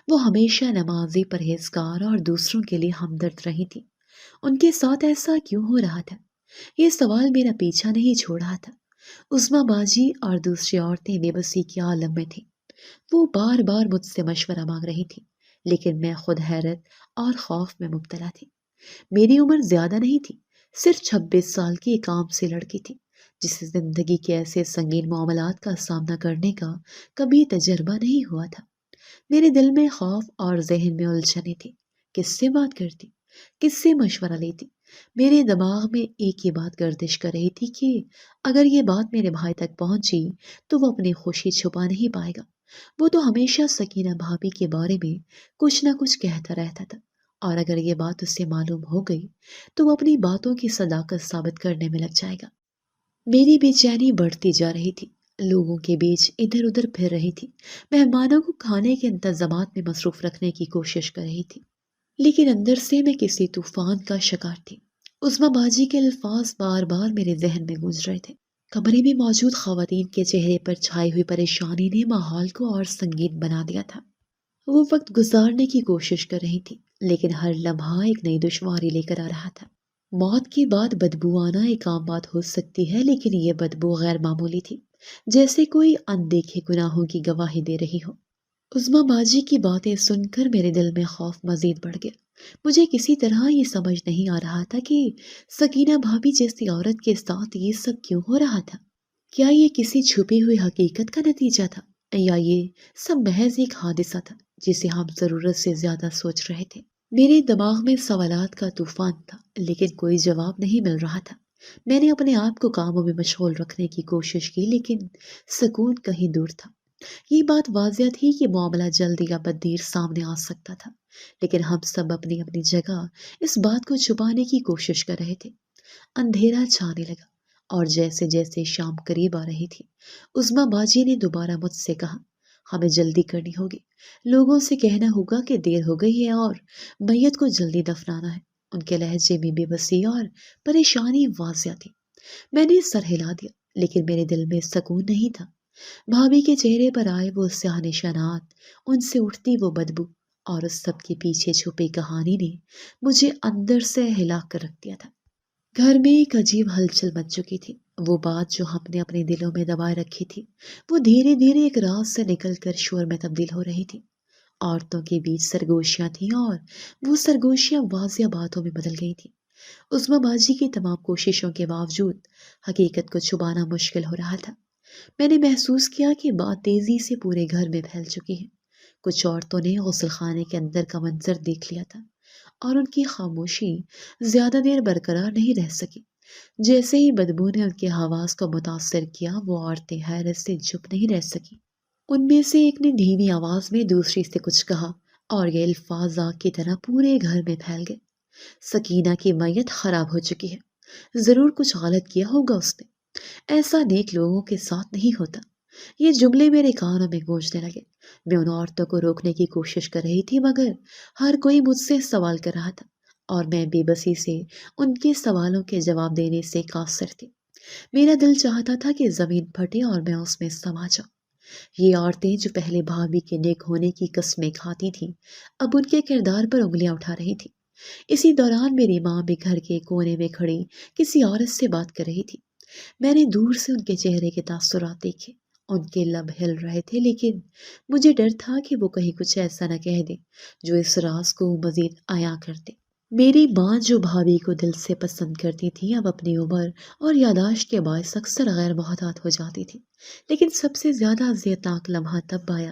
وہ ہمیشہ نمازی، پرہیزگار اور دوسروں کے لیے ہمدرد رہی تھی۔ ان کے ساتھ ایسا کیوں ہو رہا تھا؟ یہ سوال میرا پیچھا نہیں چھوڑ رہا تھا۔ عظمیٰ باجی اور دوسری عورتیں بے بسی کے عالم میں تھیں۔ وہ بار بار مجھ سے مشورہ مانگ رہی تھی، لیکن میں خود حیرت اور خوف میں مبتلا تھی۔ میری عمر زیادہ نہیں تھی، صرف 26 سال کی ایک عام سی لڑکی تھی، جسے زندگی کے ایسے سنگین معاملات کا سامنا کرنے کا کبھی تجربہ نہیں ہوا تھا۔ میرے دل میں خوف اور ذہن میں الجھنیں تھی۔ کس سے بات کرتی؟ کس سے مشورہ لیتی؟ میرے دماغ میں ایک ہی بات گردش کر رہی تھی کہ اگر یہ بات میرے بھائی تک پہنچی تو وہ اپنی خوشی چھپا نہیں پائے گا۔ وہ تو ہمیشہ سکینہ بھابھی کے بارے میں کچھ نہ کچھ کہتا رہتا تھا، اور اگر یہ بات اسے معلوم ہو گئی تو وہ اپنی باتوں کی صداقت ثابت کرنے میں لگ جائے گا۔ میری بے چینی بڑھتی جا رہی تھی، لوگوں کے بیچ ادھر ادھر پھر رہی تھی، مہمانوں کو کھانے کے انتظامات میں مصروف رکھنے کی کوشش کر رہی تھی، لیکن اندر سے میں کسی طوفان کا شکار تھی۔ عظمیٰ باجی کے الفاظ بار بار میرے ذہن میں گونج رہے تھے۔ کمرے میں موجود خواتین کے چہرے پر چھائی ہوئی پریشانی نے ماحول کو اور سنگین بنا دیا تھا۔ وہ وقت گزارنے کی کوشش کر رہی تھی، لیکن ہر لمحہ ایک نئی دشواری لے کر آ رہا تھا۔ موت کے بعد بدبو آنا ایک عام بات ہو سکتی ہے، لیکن یہ بدبو غیر معمولی تھی، جیسے کوئی اندیکھے گناہوں کی گواہی دے رہی ہو۔ عظمیٰ باجی کی باتیں سن کر میرے دل میں خوف مزید بڑھ گیا۔ مجھے کسی طرح یہ سمجھ نہیں آ رہا تھا کہ سکینہ بھابھی جیسی عورت کے ساتھ یہ سب کیوں ہو رہا تھا۔ کیا یہ کسی چھپی ہوئی حقیقت کا نتیجہ تھا، یا یہ سب محض ایک حادثہ تھا جسے ہم ضرورت سے زیادہ سوچ رہے تھے؟ میرے دماغ میں سوالات کا طوفان تھا، لیکن کوئی جواب نہیں مل رہا تھا۔ میں نے اپنے آپ کو کاموں میں مشغول رکھنے کی کوشش کی، لیکن سکون کہیں دور تھا۔ یہ بات واضح تھی کہ معاملہ جلد یا بد دیر سامنے آ سکتا تھا، لیکن ہم سب اپنی اپنی جگہ اس بات کو چھپانے کی کوشش کر رہے تھے۔ اندھیرا چھانے لگا، اور جیسے جیسے شام قریب آ رہی تھی، عظمیٰ باجی نے دوبارہ مجھ سے کہا، ہمیں جلدی کرنی ہوگی، لوگوں سے کہنا ہوگا کہ دیر ہو گئی ہے اور میت کو جلدی دفنانا ہے۔ ان کے لہجے میں بے بسی اور پریشانی واضح تھی۔ میں نے سر ہلا دیا، لیکن میرے دل میں سکون نہیں تھا۔ بھابھی کے چہرے پر آئے وہ سیاہ نشانات، ان سے اٹھتی وہ بدبو، اور اس سب کے پیچھے چھپی کہانی نے مجھے اندر سے ہلا کر رکھ دیا تھا۔ گھر میں ایک عجیب ہلچل مچ چکی تھی۔ وہ بات جو ہم نے اپنے دلوں میں دبائے رکھی تھی، وہ دھیرے دھیرے ایک راز سے نکل کر شور میں تبدیل ہو رہی تھی۔ عورتوں کے بیچ سرگوشیاں تھیں، اور وہ سرگوشیاں واضح باتوں میں بدل گئی تھیں۔ عظمیٰ باجی کی تمام کوششوں کے باوجود حقیقت کو چھپانا مشکل ہو رہا تھا۔ میں نے محسوس کیا کہ بات تیزی سے پورے گھر میں پھیل چکی ہے۔ کچھ عورتوں نے غسل خانے کے اندر کا منظر دیکھ لیا تھا، اور ان کی خاموشی زیادہ دیر برقرار نہیں رہ سکی۔ جیسے ہی بدبو نے ان کے حواس کو متاثر کیا، وہ عورتیں حیرت سے چپ نہیں رہ سکی۔ ان میں سے ایک نے دھیمی آواز میں دوسری سے کچھ کہا، اور یہ الفاظ آگ کی طرح پورے گھر میں پھیل گئے، سکینہ کی میت خراب ہو چکی ہے، ضرور کچھ غلط کیا ہوگا اس نے، ایسا نیک لوگوں کے ساتھ نہیں ہوتا۔ یہ جملے میرے کانوں میں گونجنے لگے۔ میں ان عورتوں کو روکنے کی کوشش کر رہی تھی، مگر ہر کوئی مجھ سے سوال کر رہا تھا، اور میں بے بسی سے ان کے سوالوں کے جواب دینے سے قاصر تھی۔ میرا دل چاہتا تھا کہ زمین پھٹے اور میں اس میں سما جاؤں۔ یہ عورتیں جو پہلے بھابھی کے نیک ہونے کی قسمیں کھاتی تھیں، اب ان کے کردار پر انگلیاں اٹھا رہی تھیں۔ اسی دوران میری ماں بھی گھر کے کونے میں کھڑی کسی عورت سے بات کر رہی تھی۔ میں نے دور سے ان کے چہرے کے تاثرات دیکھے، ان کے لب ہل رہے تھے، لیکن مجھے ڈر تھا کہ وہ کہیں کچھ ایسا نہ کہہ دے جو اس راز کو مزید عیاں کر دے۔ میری ماں جو بھابھی کو دل سے پسند کرتی تھی، اب اپنی عمر اور یاداشت کے باعث اکثر غیر محتاط ہو جاتی تھی، لیکن سب سے زیادہ اذیتناک لمحہ تب آیا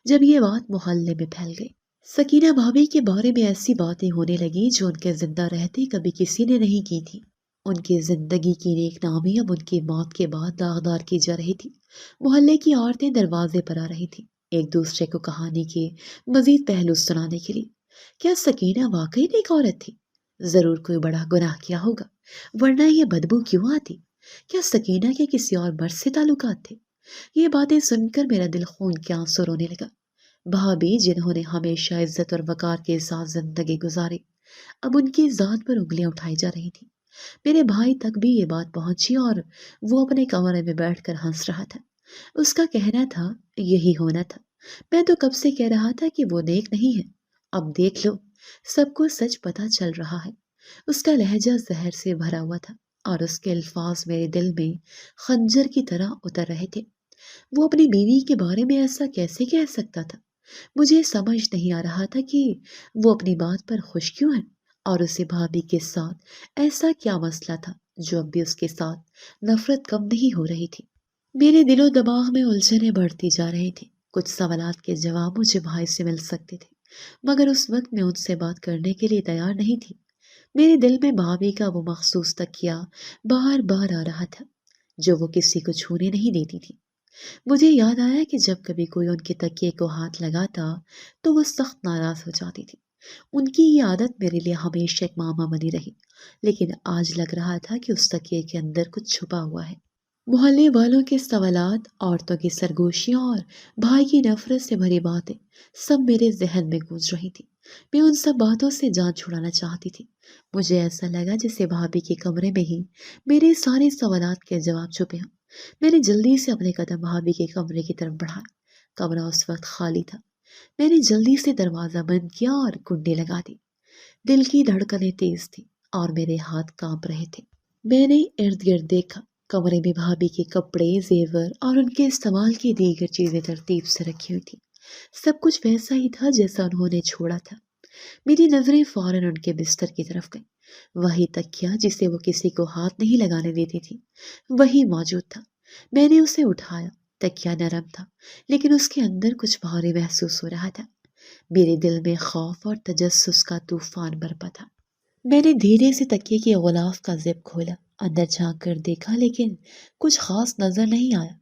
جب یہ بات محلے میں پھیل گئی۔ سکینہ بھابھی کے بارے میں ایسی باتیں ہونے لگی جو ان کے زندہ رہتے کبھی کسی نے نہیں کی تھی۔ ان کی زندگی کی نیک نامی اب ان کی موت کے بعد داغدار کی جا رہی تھی۔ محلے کی عورتیں دروازے پر آ رہی تھیں، ایک دوسرے کو کہانی کے مزید پہلو سنانے کے لیے۔ کیا سکینہ واقعی نیک عورت تھی؟ ضرور کوئی بڑا گناہ کیا ہوگا، ورنہ یہ بدبو کیوں آتی؟ کیا سکینہ کے کسی اور مرد سے تعلقات تھے؟ یہ باتیں سن کر میرا دل خون کے آنسو رونے لگا۔ بھابھی جنہوں نے ہمیشہ عزت اور وقار کے ساتھ زندگی گزاری، اب ان کی ذات پر انگلیاں اٹھائی جا رہی تھیں۔ میرے بھائی تک بھی یہ بات پہنچی، اور وہ اپنے کمرے میں بیٹھ کر ہنس رہا تھا۔ اس کا کہنا تھا یہی ہونا تھا، میں تو کب سے کہہ رہا تھا کہ وہ نیک نہیں ہے، اب دیکھ لو سب کو سچ پتہ چل رہا ہے۔ اس کا لہجہ زہر سے بھرا ہوا تھا، اور اس کے الفاظ میرے دل میں خنجر کی طرح اتر رہے تھے۔ وہ اپنی بیوی کے بارے میں ایسا کیسے کہہ سکتا تھا؟ مجھے سمجھ نہیں آ رہا تھا کہ وہ اپنی بات پر خوش کیوں ہے، اور اسے بھابھی کے ساتھ ایسا کیا مسئلہ تھا جو اب بھی اس کے ساتھ نفرت کم نہیں ہو رہی تھی۔ میرے دل و دماغ میں الجھنیں بڑھتی جا رہی تھی۔ کچھ سوالات کے جواب مجھے بھائی سے مل سکتے تھے، مگر اس وقت میں ان سے بات کرنے کے لیے تیار نہیں تھی۔ میرے دل میں بھابھی کا وہ مخصوص تکیہ بار بار آ رہا تھا جو وہ کسی کو چھونے نہیں دیتی تھی۔ مجھے یاد آیا کہ جب کبھی کوئی ان کے تکیے کو ہاتھ لگاتا تو وہ سخت ناراض ہو جاتی تھی۔ ان کی یہ عادت میرے لیے ہمیشہ ایک معمہ بنی رہی، لیکن آج لگ رہا تھا کہ اس تکیے کے اندر کچھ چھپا ہوا ہے۔ محلے والوں کے سوالات، عورتوں کی سرگوشیاں اور بھائی کی نفرت سے بھری باتیں سب میرے ذہن میں گونج رہی تھی۔ میں ان سب باتوں سے جان چھڑانا چاہتی تھی۔ مجھے ایسا لگا جیسے بھابھی کے کمرے میں ہی میرے سارے سوالات کے جواب چھپے ہوں۔ میں نے جلدی سے اپنے قدم بھابھی کے کمرے کی طرف بڑھائے۔ کمرہ اس وقت خالی تھا۔ میں نے جلدی سے دروازہ بند کیا اور کنڈی لگا دی۔ دل کی دھڑکنیں تیز تھی اور میرے ہاتھ کانپ رہے تھے۔ میں نے ارد گرد دیکھا۔ کمرے میں بھابھی کے کپڑے، زیور اور ان کے استعمال کی دیگر چیزیں ترتیب سے رکھی ہوئی تھی۔ سب کچھ ویسا ہی تھا جیسا انہوں نے چھوڑا تھا۔ میری نظریں فوراً ان کے بستر کی طرف گئیں۔ وہی تکیہ جسے وہ کسی کو ہاتھ نہیں لگانے دیتی تھی، وہی موجود تھا۔ میں نے اسے اٹھایا۔ تکیہ نرم تھا، لیکن اس کے اندر کچھ بھاری محسوس ہو رہا تھا۔ میرے دل میں خوف اور تجسس کا طوفان برپا تھا۔ میں نے دھیرے سے تکیے کے غلاف کا زپ کھولا، اندر جھانک کر دیکھا، لیکن کچھ خاص نظر نہیں آیا۔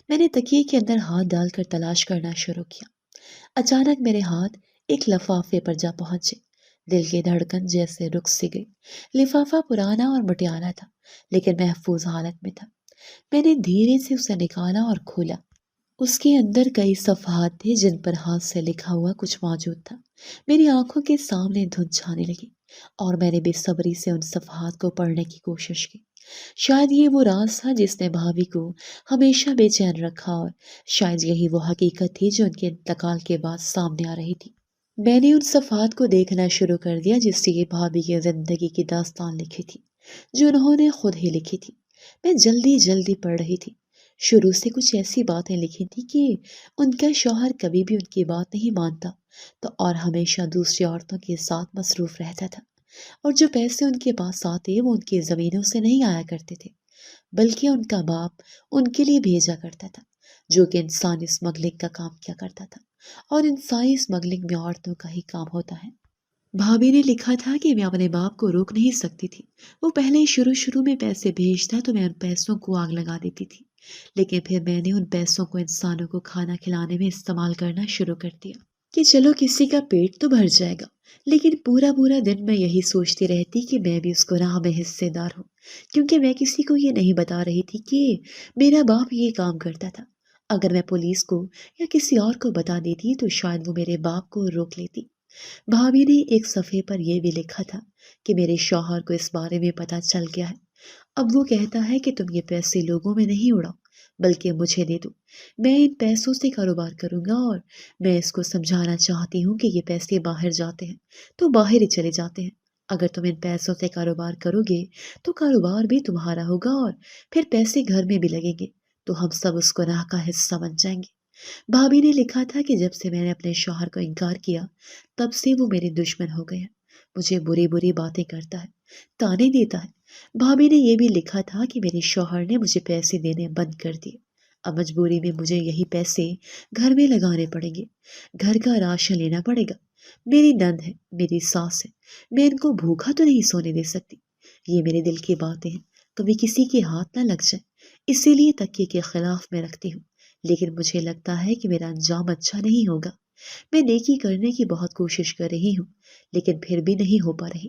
میں نے تکیے کے اندر ہاتھ ڈال کر تلاش کرنا شروع کیا۔ اچانک میرے ہاتھ ایک لفافے پر جا پہنچے۔ دل کی دھڑکن جیسے رک سی گئی۔ لفافہ پرانا اور مٹیالہ تھا، لیکن محفوظ حالت میں تھا۔ میں نے دھیرے سے اسے نکالا اور کھولا۔ اس کے اندر کئی صفحات تھے جن پر ہاتھ سے لکھا ہوا کچھ موجود تھا۔ میری آنکھوں کے سامنے دھند چھانے لگی اور میں نے بے صبری سے ان صفحات کو پڑھنے کی کوشش کی۔ شاید یہ وہ راز تھا جس نے بھابھی کو ہمیشہ بے چین رکھا، اور شاید یہی وہ حقیقت تھی جو ان کے انتقال کے بعد سامنے آ رہی تھی۔ میں نے ان صفحات کو دیکھنا شروع کر دیا جس سے یہ بھابھی کی زندگی کی داستان لکھی تھی، جو انہوں نے خود ہی لکھی تھی۔ میں جلدی جلدی پڑھ رہی تھی۔ شروع سے کچھ ایسی باتیں لکھی تھی کہ ان کا شوہر کبھی بھی ان کی بات نہیں مانتا تو اور ہمیشہ دوسری عورتوں کے ساتھ مصروف رہتا تھا، اور جو پیسے ان کے پاس آتے وہ ان کی زمینوں سے نہیں آیا کرتے تھے، بلکہ ان کا باپ ان کے لیے بھیجا کرتا تھا، جو کہ انسانی اسمگلنگ کا کام کیا کرتا تھا، اور انسانی اسمگلنگ میں عورتوں کا ہی کام ہوتا ہے۔ بھابھی نے لکھا تھا کہ میں اپنے باپ کو روک نہیں سکتی تھی۔ وہ پہلے شروع میں پیسے بھیجتا تو میں ان پیسوں کو آگ لگا دیتی تھی، لیکن پھر میں نے ان پیسوں کو انسانوں کو کھانا کھلانے میں استعمال کرنا شروع کر دیا کہ چلو کسی کا پیٹ تو بھر جائے گا۔ لیکن پورا دن میں یہی سوچتی رہتی کہ میں بھی اس گناہ میں حصے دار ہوں، کیونکہ میں کسی کو یہ نہیں بتا رہی تھی کہ میرا باپ یہ کام کرتا تھا۔ اگر میں پولیس کو یا کسی اور کو بتا دیتی تو شاید وہ میرے باپ کو روک لیتی۔ بھابھی نے ایک صفحے پر یہ بھی لکھا تھا کہ میرے شوہر کو اس بارے میں پتہ چل گیا ہے۔ اب وہ کہتا ہے کہ تم یہ پیسے لوگوں میں نہیں اڑاؤ، بلکہ مجھے دے دو۔ میں ان پیسوں سے کاروبار کروں گا، اور میں اس کو سمجھانا چاہتی ہوں کہ یہ پیسے باہر جاتے ہیں تو باہر ہی چلے جاتے ہیں۔ اگر تم ان پیسوں سے کاروبار کرو گے تو کاروبار بھی تمہارا ہوگا، اور پھر پیسے گھر میں بھی لگیں گے تو ہم سب اس گناہ کا حصہ بن جائیں گے۔ بھابھی نے لکھا تھا کہ جب سے میں نے اپنے شوہر کو انکار کیا تب سے وہ میرے دشمن ہو گیا، مجھے بری باتیں کرتا ہے، تانے دیتا ہے۔ بھابھی نے یہ بھی لکھا تھا کہ میرے شوہر نے مجھے پیسے دینے بند کر دیے۔ اب مجبوری میں مجھے یہی پیسے گھر میں لگانے پڑیں گے، گھر کا راشن لینا پڑے گا۔ میری نند ہے، میری ساس ہے، میں ان کو بھوکا تو نہیں سونے دے سکتی۔ یہ میرے دل کی باتیں ہیں، کبھی کسی کے ہاتھ نہ لگ جائے، اسی لیے تکیے کے خلاف میں رکھتی ہوں، لیکن مجھے لگتا ہے کہ میرا انجام اچھا نہیں ہوگا۔ میں نیکی کرنے کی بہت کوشش کر رہی ہوں، لیکن پھر بھی نہیں ہو پا رہی۔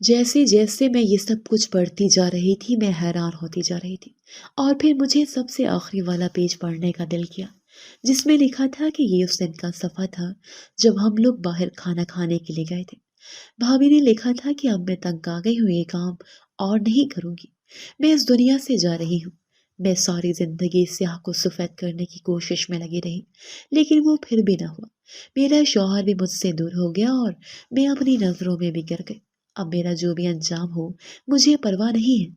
جیسے جیسے میں یہ سب کچھ پڑھتی جا رہی تھی میں حیران ہوتی جا رہی تھی، اور پھر مجھے سب سے آخری والا پیج پڑھنے کا دل کیا، جس میں لکھا تھا کہ یہ اس دن کا صفحہ تھا جب ہم لوگ باہر کھانا کھانے کے لیے گئے تھے۔ بھابھی نے لکھا تھا کہ اب میں تنگ آ گئی ہوں، یہ کام اور نہیں کروں گی، میں اس دنیا سے جا رہی ہوں۔ میں ساری زندگی سیاہ کو سفید کرنے کی کوشش میں لگی رہی، لیکن وہ پھر بھی نہ ہوا۔ میرا شوہر بھی مجھ سے دور ہو گیا اور میں اپنی نظروں میں بھی گر گئی۔ اب میرا جو بھی انجام ہو مجھے پرواہ نہیں ہے،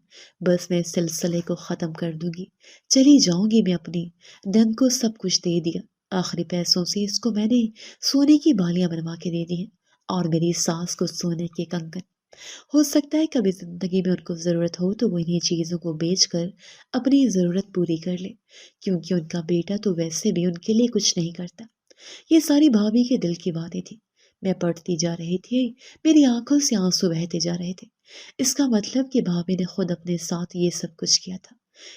بس میں اس سلسلے کو ختم کر دوں گی، چلی جاؤں گی۔ میں اپنی نند کو سب کچھ دے دیا، آخری پیسوں سے اس کو میں نے سونے کی بالیاں بنوا کے دے دی ہیں، اور میری ساس کو سونے کے کنگن۔ ہو سکتا ہے کبھی زندگی میں ان کو ضرورت ہو تو وہ انہیں چیزوں کو بیچ کر اپنی ضرورت پوری کر لے، کیونکہ ان کا بیٹا تو ویسے بھی ان کے لیے کچھ نہیں کرتا۔ یہ ساری بھابھی کے دل کی باتیں تھی۔ میں پڑھتی جا رہی تھی، میری آنکھوں سے آنسو بہتے جا رہے تھے۔ اس کا مطلب کہ بھابھی نے خود اپنے ساتھ یہ سب کچھ کیا تھا،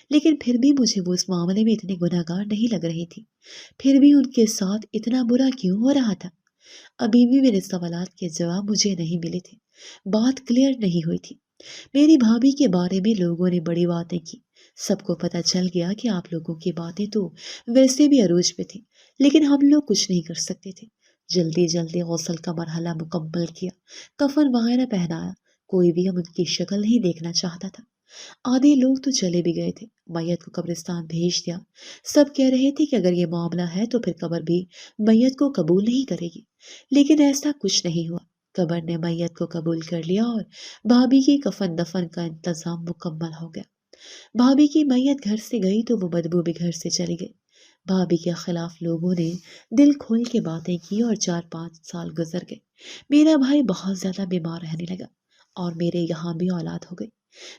لیکن پھر بھی مجھے وہ اس معاملے میں اتنی گناہگار نہیں لگ رہی تھی۔ پھر بھی ان کے ساتھ اتنا برا کیوں ہو رہا تھا؟ ابھی بھی میرے سوالات کے جواب مجھے نہیں ملے تھے، بات کلیئر نہیں ہوئی تھی۔ میری بھابھی کے بارے میں لوگوں نے بڑی باتیں کی، سب کو پتہ چل گیا کہ آپ لوگوں کی باتیں تو ویسے بھی عروج پہ تھی، لیکن ہم لوگ کچھ نہیں کر سکتے تھے۔ جلدی جلدی غسل کا مرحلہ مکمل کیا، کفن وغیرہ پہنایا، کوئی بھی ہم ان کی شکل نہیں دیکھنا چاہتا تھا۔ آدھے لوگ تو چلے بھی گئے تھے، میت کو قبرستان بھیج دیا۔ سب کہہ رہے تھے کہ اگر یہ معاملہ ہے تو پھر قبر بھی میت کو قبول نہیں کرے گی، لیکن ایسا کچھ نہیں ہوا۔ قبر نے میت کو قبول کر لیا اور بھابھی کی کفن دفن کا انتظام مکمل ہو گیا۔ بھابھی کی میت گھر سے گئی تو وہ بدبو بھی گھر سے چلی گئی۔ بھابھی کے خلاف لوگوں نے دل کھول کے باتیں کی اور 4-5 سال گزر گئے۔ میرا بھائی بہت زیادہ بیمار رہنے لگا اور میرے یہاں بھی اولاد ہو گئی۔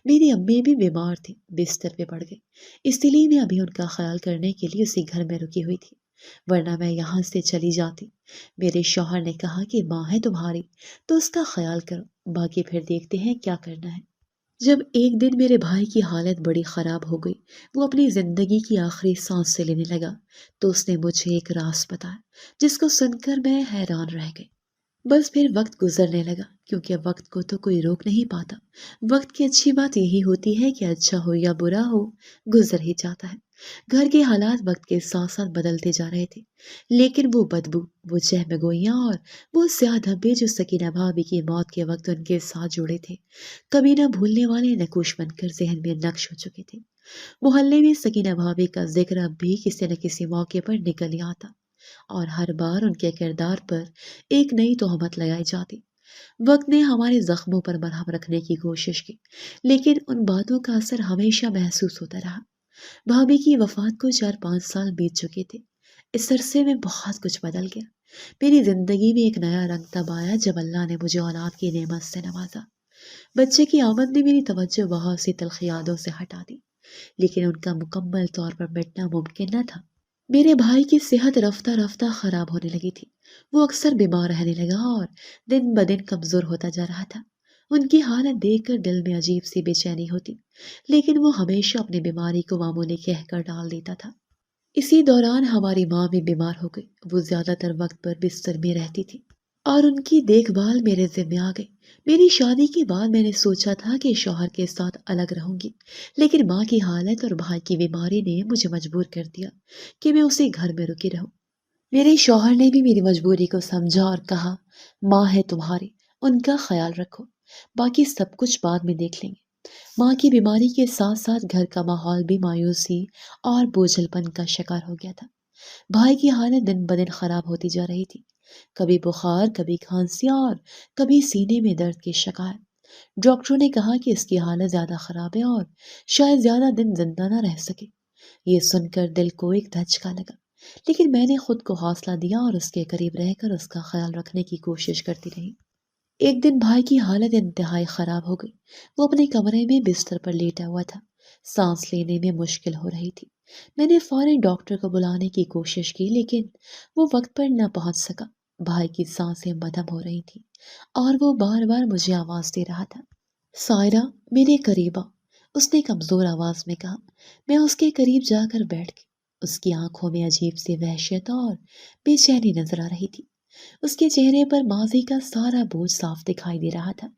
میری امی بھی بیمار تھی، بستر پہ پڑ گئی، اسی لیے میں ابھی ان کا خیال کرنے کے لیے اسی گھر میں رکی ہوئی تھی، ورنہ میں یہاں سے چلی جاتی۔ میرے شوہر نے کہا کہ ماں ہے تمہاری تو اس کا خیال کرو، باقی پھر دیکھتے ہیں کیا کرنا ہے۔ جب ایک دن میرے بھائی کی حالت بڑی خراب ہو گئی، وہ اپنی زندگی کی آخری سانس سے لینے لگا، تو اس نے مجھے ایک راز بتایا جس کو سن کر میں حیران رہ گئی۔ بس پھر وقت گزرنے لگا، کیونکہ وقت کو تو کوئی روک نہیں پاتا۔ وقت کی اچھی بات یہی ہوتی ہے کہ اچھا ہو یا برا ہو، گزر ہی جاتا ہے۔ گھر کے حالات وقت کے ساتھ ساتھ بدلتے جا رہے تھے، لیکن وہ بدبو، وہ چہمگوئیاں اور وہ سیاہ دھبے جو سکینہ بھابھی کی موت کے وقت ان کے ساتھ جڑے تھے، کبھی نہ بھولنے والے نقوش بن کر ذہن میں نقش ہو چکے تھے۔ محلے میں سکینہ بھابھی کا ذکر اب بھی کسی نہ کسی موقع پر نکل ہی آتا، اور ہر بار ان کے کردار پر ایک نئی تہمت لگائی جاتی۔ وقت نے ہمارے زخموں پر مرہم رکھنے کی کوشش کی، لیکن ان باتوں کا اثر ہمیشہ محسوس ہوتا رہا۔ بھابھی کی وفات کو 4-5 سال بیت چکے تھے۔ اس عرصے میں بہت کچھ بدل گیا۔ میری زندگی میں ایک نیا رنگ تب آیا جب اللہ نے مجھے اولاد کی نعمت سے نوازا۔ بچے کی آمد نے میری توجہ بہت سی تلخ یادوں سے ہٹا دی، لیکن ان کا مکمل طور پر مٹنا ممکن نہ تھا۔ میرے بھائی کی صحت رفتہ رفتہ خراب ہونے لگی تھی، وہ اکثر بیمار رہنے لگا اور دن بدن کمزور ہوتا جا رہا تھا۔ ان کی حالت دیکھ کر دل میں عجیب سی بے چینی ہوتی، لیکن وہ ہمیشہ اپنی بیماری کو معمولی کہہ کر ڈال دیتا تھا۔ اسی دوران ہماری ماں بھی بیمار ہو گئی۔ وہ زیادہ تر وقت پر بستر میں رہتی تھی اور ان کی دیکھ بھال میرے ذمہ آ گئی۔ میری شادی کے بعد میں نے سوچا تھا کہ شوہر کے ساتھ الگ رہوں گی، لیکن ماں کی حالت اور بھائی کی بیماری نے مجھے مجبور کر دیا کہ میں اسی گھر میں رکی رہوں۔ میرے شوہر نے بھی میری مجبوری کو سمجھا اور کہا، ماں ہے تمہاری، ان کا خیال رکھو، باقی سب کچھ بعد میں دیکھ لیں گے۔ ماں کی بیماری کے ساتھ ساتھ گھر کا ماحول بھی مایوسی اور بوجھل پن کا شکار ہو گیا تھا۔ بھائی کی حالت دن بدن خراب ہوتی جا رہی تھی، کبھی بخار، کبھی کھانسی اور کبھی سینے میں درد کی شکایت۔ ڈاکٹروں نے کہا کہ اس کی حالت زیادہ خراب ہے اور شاید زیادہ دن زندہ نہ رہ سکے۔ یہ سن کر دل کو ایک دھچکا لگا، لیکن میں نے خود کو حوصلہ دیا اور اس کے قریب رہ کر اس کا خیال رکھنے کی کوشش کرتی رہی۔ ایک دن بھائی کی حالت انتہائی خراب ہو گئی۔ وہ اپنے کمرے میں بستر پر لیٹا ہوا تھا، سانس لینے میں مشکل ہو رہی تھی۔ میں نے فوراً ڈاکٹر کو بلانے کی کوشش کی، لیکن وہ وقت پر نہ پہنچ سکا۔ بھائی کی سانسیں مدھم ہو رہی تھیں اور وہ بار بار مجھے آواز دے رہا تھا، سائرہ میرے قریب آ، اس نے کمزور آواز میں کہا۔ میں اس کے قریب جا کر بیٹھ گئی۔ اس کی آنکھوں میں عجیب سی وحشت اور بے چینی نظر آ رہی تھی۔ اس کے چہرے پر ماضی کا سارا بوجھ صاف دکھائی دے رہا تھا۔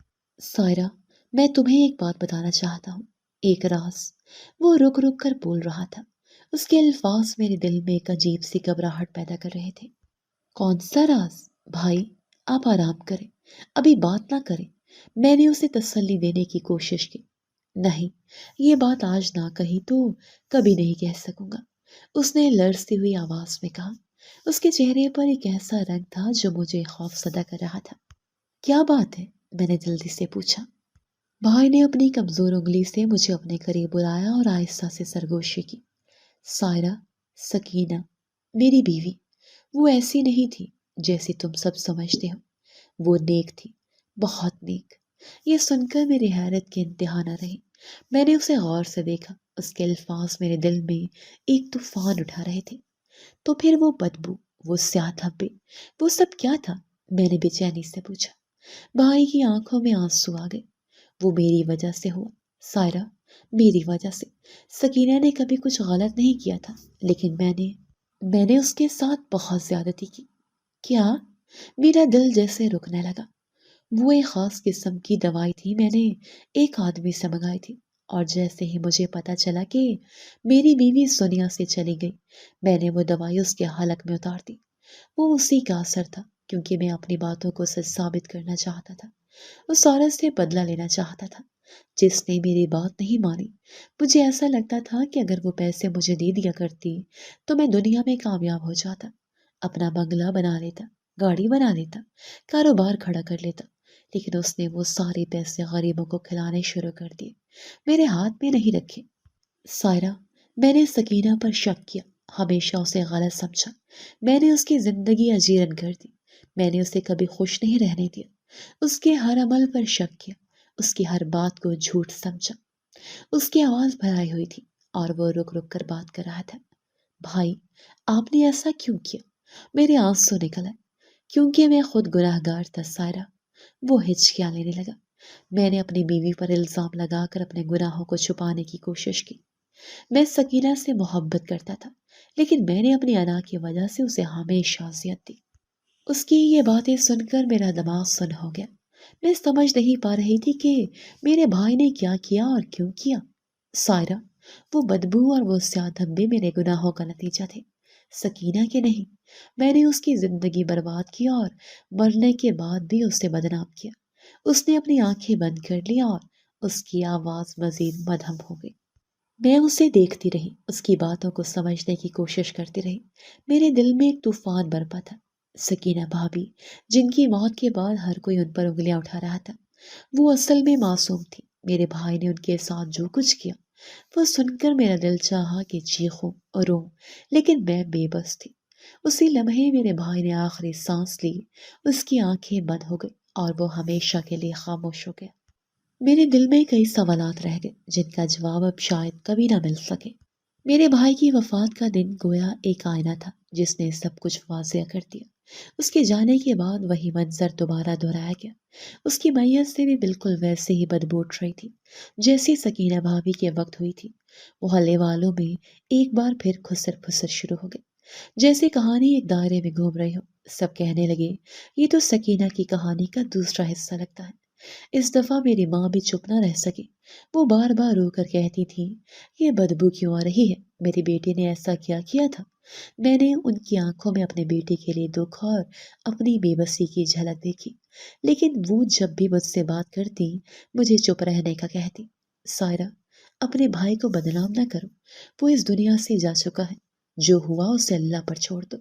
سائرہ، میں تمہیں ایک بات بتانا چاہتا ہوں، ایک راز۔ وہ رک رک کر بول رہا تھا، اس کے الفاظ میرے دل میں ایک عجیب سی گھبراہٹ پیدا کر رہے تھے۔ کون سا راز؟ بھائی آپ آرام کریں، ابھی بات نہ کریں۔ میں نے اسے تسلی دینے کی کوشش کی۔ نہیں، یہ بات آج نہ کہی تو کبھی نہیں کہہ سکوں گا، اس نے لرزتی ہوئی آواز میں کہا۔ اس کے چہرے پر ایک ایسا رنگ تھا جو مجھے خوف زدہ کر رہا تھا۔ کیا بات ہے؟ میں نے جلدی سے پوچھا۔ بھائی نے اپنی کمزور انگلی سے مجھے اپنے قریب بلایا اور آہستہ سے سرگوشی کی۔ سائرہ، سکینہ میری بیوی، وہ ایسی نہیں تھی جیسی تم سب سمجھتے ہو، وہ نیک تھی، بہت نیک۔ یہ سن کر میری حیرت کی انتہا نہ رہی۔ میں نے اسے غور سے دیکھا، اس کے الفاظ میرے دل میں ایک طوفان اٹھا رہے تھے۔ تو پھر وہ بدبو، وہ سیاہ دھبے، وہ سب کیا تھا؟ میں نے بے چینی سے پوچھا۔ بھائی کی آنکھوں میں آنسو آ گئے۔ وہ میری وجہ سے ہوا سائرہ، میری وجہ سے۔ سکینہ نے کبھی کچھ غلط نہیں کیا تھا، لیکن میں نے اس کے ساتھ بہت زیادتی کی۔ کیا؟ میرا دل جیسے رکنے لگا۔ وہ ایک خاص قسم کی دوائی تھی، میں نے ایک آدمی سے منگائی تھی، اور جیسے ہی مجھے پتا چلا کہ میری بیوی اس دنیا سے چلی گئی، میں نے وہ دوائی اس کے حلق میں اتار دی۔ وہ اسی کا اثر تھا، کیونکہ میں اپنی باتوں کو سچ ثابت کرنا چاہتا تھا۔ اس عورت سے بدلہ لینا چاہتا تھا جس نے میری بات نہیں مانی۔ مجھے ایسا لگتا تھا کہ اگر وہ پیسے مجھے دے دیا کرتی تو میں دنیا میں کامیاب ہو جاتا، اپنا بنگلہ بنا لیتا، گاڑی بنا لیتا، کاروبار کھڑا کر لیتا، لیکن اس نے وہ سارے پیسے غریبوں کو کھلانے شروع کر دیے، میرے ہاتھ میں نہیں رکھے۔ سائرہ، میں نے سکینہ پر شک کیا، ہمیشہ اسے غلط سمجھا۔ میں نے اس کی زندگی اجیرن کر دی، میں نے اسے کبھی خوش نہیں رہنے دیا، اس کے ہر عمل پر شک کیا، اس کی ہر بات کو جھوٹ سمجھا۔ اس کی آواز بھرائی ہوئی تھی اور وہ رک رک کر بات کر رہا تھا۔ بھائی، آپ نے ایسا کیوں کیا؟ میرے آنسو نکل آئے، کیونکہ میں خود گناہ گار تھا سائرہ۔ وہ ہچکیاں لینے لگا۔ میں نے اپنی بیوی پر الزام لگا کر اپنے گناہوں کو چھپانے کی کوشش کی۔ میں سکینہ سے محبت کرتا تھا، لیکن میں نے اپنی انا کی وجہ سے اسے ہمیشہ اذیت دی۔ اس کی یہ باتیں سن کر میرا دماغ سن ہو گیا۔ میں سمجھ نہیں پا رہی تھی کہ میرے بھائی نے کیا کیا اور کیوں کیا۔ سائرہ، وہ بدبو اور وہ سیاہ دھبے میرے گناہوں کا نتیجہ تھے، سکینہ کے نہیں۔ میں نے اس کی زندگی برباد کی اور مرنے کے بعد بھی اسے بدنام کیا۔ اس نے اپنی آنکھیں بند کر لی اور اس کی آواز مزید مدھم ہو گئی۔ میں اسے دیکھتی رہی، اس کی باتوں کو سمجھنے کی کوشش کرتی رہی۔ میرے دل میں ایک طوفان برپا تھا۔ سکینہ بھابی، جن کی موت کے بعد ہر کوئی ان پر انگلیاں اٹھا رہا تھا، وہ اصل میں معصوم تھی۔ میرے بھائی نے ان کے ساتھ جو کچھ کیا، وہ سن کر میرا دل چاہا کہ چیخوں اور روؤں، لیکن میں بے بس تھی۔ اسی لمحے میرے بھائی نے آخری سانس لی، اس کی آنکھیں بند ہو گئی اور وہ ہمیشہ کے لیے خاموش ہو گیا۔ میرے دل میں کئی سوالات رہ گئے جن کا جواب اب شاید کبھی نہ مل سکے۔ میرے بھائی کی وفات کا دن گویا ایک آئینہ تھا جس نے سب کچھ واضح کر دیا۔ اس کے جانے کے بعد وہی منظر دوبارہ دہرایا گیا۔ اس کی میت سے بھی بالکل ویسے ہی بدبو اٹھ رہی تھی جیسی سکینہ بھابی کے وقت ہوئی تھی۔ محلے والوں میں ایک بار پھر خسر پھسر شروع ہو گئی، جیسے کہانی ایک دائرے میں گھوم رہی ہو۔ سب کہنے لگے، یہ تو سکینہ کی کہانی کا دوسرا حصہ لگتا ہے۔ اس دفعہ میری ماں بھی چپ نہ رہ سکی۔ وہ بار بار رو کر کہتی تھی، یہ بدبو کیوں آ رہی ہے؟ میری بیٹی نے ایسا کیا کیا تھا؟ میں نے ان کی آنکھوں میں اپنے بیٹے کے لیے دکھ اور اپنی بے بسی کی جھلک دیکھی، لیکن وہ جب بھی مجھ سے بات کرتی مجھے چپ رہنے کا کہتی۔ سائرہ، اپنے بھائی کو بدنام نہ کرو، وہ اس دنیا سے جا چکا ہے، جو ہوا اسے اللہ پر چھوڑ دو۔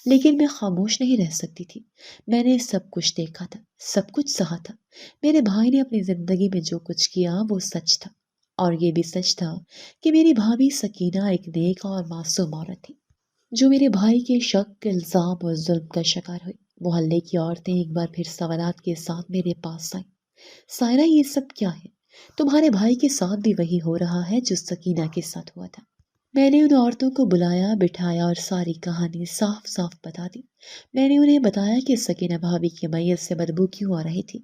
لیکن میں خاموش نہیں رہ سکتی تھی۔ میں نے سب کچھ دیکھا تھا، سب کچھ سہا تھا۔ میرے بھائی نے اپنی زندگی میں جو کچھ کیا وہ سچ تھا، اور یہ بھی سچ تھا کہ میری بھابھی سکینہ ایک نیک اور معصوم عورت تھی جو میرے بھائی کے شک، الزام اور ظلم کا شکار ہوئی۔ محلے کی عورتیں ایک بار پھر سوالات کے ساتھ میرے پاس آئیں۔ سائرہ، یہ سب کیا ہے؟ تمہارے بھائی کے ساتھ بھی وہی ہو رہا ہے جو سکینہ کے ساتھ ہوا تھا۔ میں نے ان عورتوں کو بلایا، بٹھایا اور ساری کہانی صاف صاف بتا دی۔ میں نے انہیں بتایا کہ سکینہ بھابی کی میت سے بدبو کیوں آ رہی تھی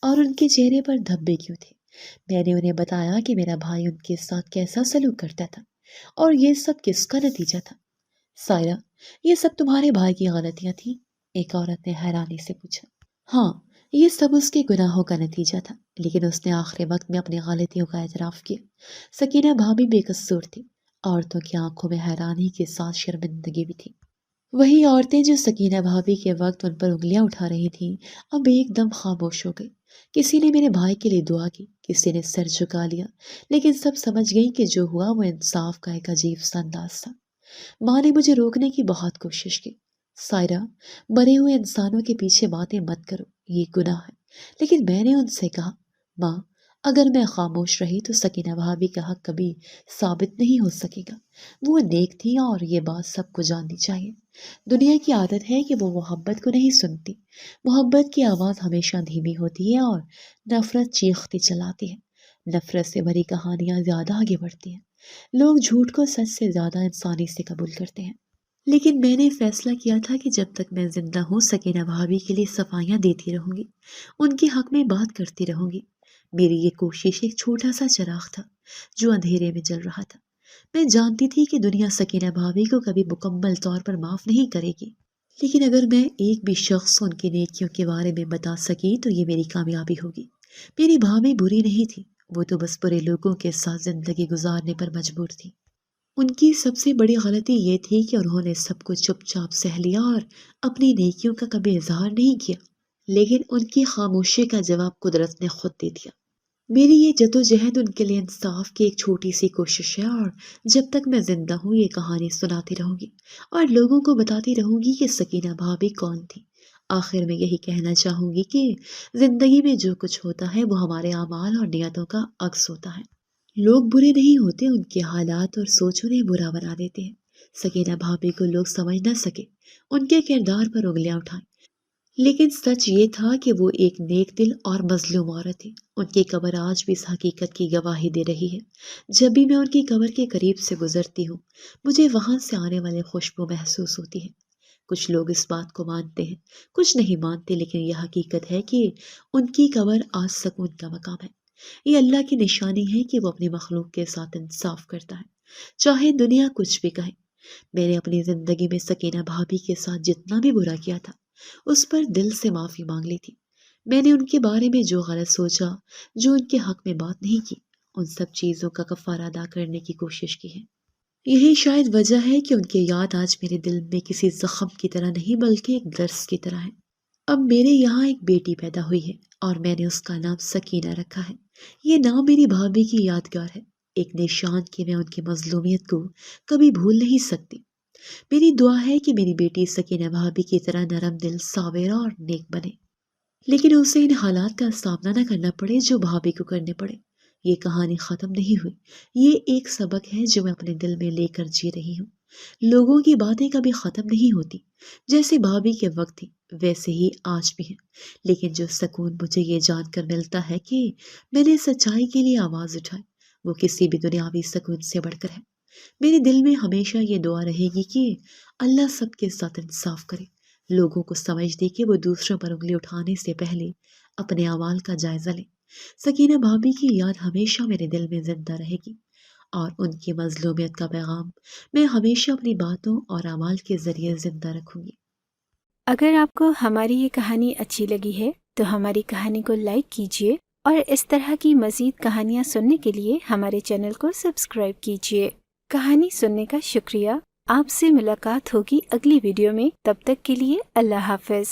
اور ان کے چہرے پر دھبے کیوں تھے۔ میں نے انہیں بتایا کہ میرا بھائی ان کے ساتھ کیسا سلوک کرتا تھا اور یہ سب کس کا نتیجہ تھا۔ سائرہ، یہ سب تمہارے بھائی کی غلطیاں تھیں؟ ایک عورت نے حیرانی سے پوچھا۔ ہاں، یہ سب اس کے گناہوں کا نتیجہ تھا، لیکن اس نے آخری وقت میں اپنی غلطیوں کا اعتراف کیا۔ سکینہ بھابی بے قصور تھی۔ عورتوں کی آنکھوں میں حیرانی کے ساتھ شرمندگی بھی تھی۔ وہی عورتیں جو سکینہ بھابی کے وقت ان پر انگلیاں اٹھا رہی تھیں اب ایک دم خاموش ہو گئی۔ کسی نے میرے بھائی کے لیے دعا کی، کسی نے سر جھکا لیا، لیکن سب سمجھ گئی کہ جو ہوا وہ انصاف کا ایک عجیب سا انداز تھا۔ ماں نے مجھے روکنے کی بہت کوشش کی۔ سائرہ، مرے ہوئے انسانوں کے پیچھے باتیں مت کرو، یہ گناہ ہے۔ لیکن میں نے ان سے کہا، ماں، اگر میں خاموش رہی تو سکینہ بھابی کا حق کبھی ثابت نہیں ہو سکے گا۔ وہ نیک تھی اور یہ بات سب کو جاننی چاہیے۔ دنیا کی عادت ہے کہ وہ محبت کو نہیں سنتی۔ محبت کی آواز ہمیشہ دھیمی ہوتی ہے اور نفرت چیختی چلاتی ہے۔ نفرت سے بھری کہانیاں زیادہ آگے بڑھتی ہیں۔ لوگ جھوٹ کو سچ سے زیادہ انسانی سے قبول کرتے ہیں، لیکن میں نے فیصلہ کیا تھا کہ جب تک میں زندہ ہوں سکینہ بھابھی کے لیے صفائیاں دیتی رہوں گی، ان کے حق میں بات کرتی رہوں گی۔ میری یہ کوشش ایک چھوٹا سا چراغ تھا جو اندھیرے میں جل رہا تھا۔ میں جانتی تھی کہ دنیا سکینہ بھابھی کو کبھی مکمل طور پر معاف نہیں کرے گی، لیکن اگر میں ایک بھی شخص ان کی نیکیوں کے بارے میں بتا سکی تو یہ میری کامیابی ہوگی۔ میری بھابھی بری نہیں تھی، وہ تو بس برے لوگوں کے ساتھ زندگی گزارنے پر مجبور تھی۔ ان کی سب سے بڑی غلطی یہ تھی کہ انہوں نے سب کو چپ چاپ سہ لیا اور اپنی نیکیوں کا کبھی اظہار نہیں کیا، لیکن ان کی خاموشی کا جواب قدرت نے خود دے دیا۔ میری یہ جدوجہد ان کے لیے انصاف کی ایک چھوٹی سی کوشش ہے، اور جب تک میں زندہ ہوں یہ کہانی سناتی رہوں گی اور لوگوں کو بتاتی رہوں گی کہ سکینہ بھابھی کون تھی۔ آخر میں یہی کہنا چاہوں گی کہ زندگی میں جو کچھ ہوتا ہے وہ ہمارے اعمال اور نیتوں کا عکس ہوتا ہے۔ لوگ برے نہیں ہوتے، ان کے حالات اور سوچ انہیں برا بنا دیتے ہیں۔ سکینہ بھابھی کو لوگ سمجھ نہ سکے، ان کے کردار پر انگلیاں اٹھائیں، لیکن سچ یہ تھا کہ وہ ایک نیک دل اور مظلوم عورت تھی۔ ان کی قبر آج بھی اس حقیقت کی گواہی دے رہی ہے۔ جب بھی میں ان کی قبر کے قریب سے گزرتی ہوں مجھے وہاں سے آنے والے خوشبو محسوس ہوتی ہے۔ کچھ لوگ اس بات کو مانتے ہیں، کچھ نہیں مانتے، لیکن یہ حقیقت ہے کہ ان کی قبر آج سکون کا مقام ہے۔ یہ اللہ کی نشانی ہے کہ وہ اپنی مخلوق کے ساتھ انصاف کرتا ہے، چاہے دنیا کچھ بھی کہے۔ میں نے اپنی زندگی میں سکینہ بھابھی کے ساتھ جتنا بھی برا کیا تھا اس پر دل سے معافی مانگ لی تھی۔ میں نے ان کے بارے میں جو غلط سوچا، جو ان کے حق میں بات نہیں کی، ان سب چیزوں کا کفارہ ادا کرنے کی کوشش کی ہے۔ یہی شاید وجہ ہے کہ ان کی یاد آج میرے دل میں کسی زخم کی طرح نہیں بلکہ ایک درس کی طرح ہے۔ اب میرے یہاں ایک بیٹی پیدا ہوئی ہے اور میں نے اس کا نام سکینہ رکھا ہے۔ یہ نام میری بھابھی کی یادگار ہے، ایک نشان کہ میں ان کی مظلومیت کو کبھی بھول نہیں سکتی۔ میری دعا ہے کہ میری بیٹی سکینہ بھابھی کی طرح نرم دل، صابرہ اور نیک بنے، لیکن اسے ان حالات کا سامنا نہ کرنا پڑے جو بھابھی کو کرنے پڑے۔ یہ کہانی ختم نہیں ہوئی، یہ ایک سبق ہے جو میں اپنے دل میں لے کر جی رہی ہوں۔ لوگوں کی باتیں کبھی ختم نہیں ہوتی، جیسے بھابھی کے وقت تھی ویسے ہی آج بھی ہیں، لیکن جو سکون مجھے یہ جان کر ملتا ہے کہ میں نے سچائی کے لیے آواز اٹھائی وہ کسی بھی دنیاوی سکون سے بڑھ کر ہے۔ میرے دل میں ہمیشہ یہ دعا رہے گی کہ اللہ سب کے ساتھ انصاف کرے، لوگوں کو سمجھ دے کہ وہ دوسروں پر انگلی اٹھانے سے پہلے اپنے اعمال کا جائزہ لیں۔ سکینہ بھابھی کی یاد ہمیشہ میرے دل میں زندہ رہے گی، اور ان کی مظلومیت کا پیغام میں ہمیشہ اپنی باتوں اور اعمال کے ذریعے زندہ رکھوں گی۔ اگر آپ کو ہماری یہ کہانی اچھی لگی ہے تو ہماری کہانی کو لائک کیجیے، اور اس طرح کی مزید کہانیاں سننے کے لیے ہمارے چینل کو سبسکرائب کیجیے۔ کہانی سننے کا شکریہ۔ آپ سے ملاقات ہوگی اگلی ویڈیو میں، تب تک کے لیے اللہ حافظ۔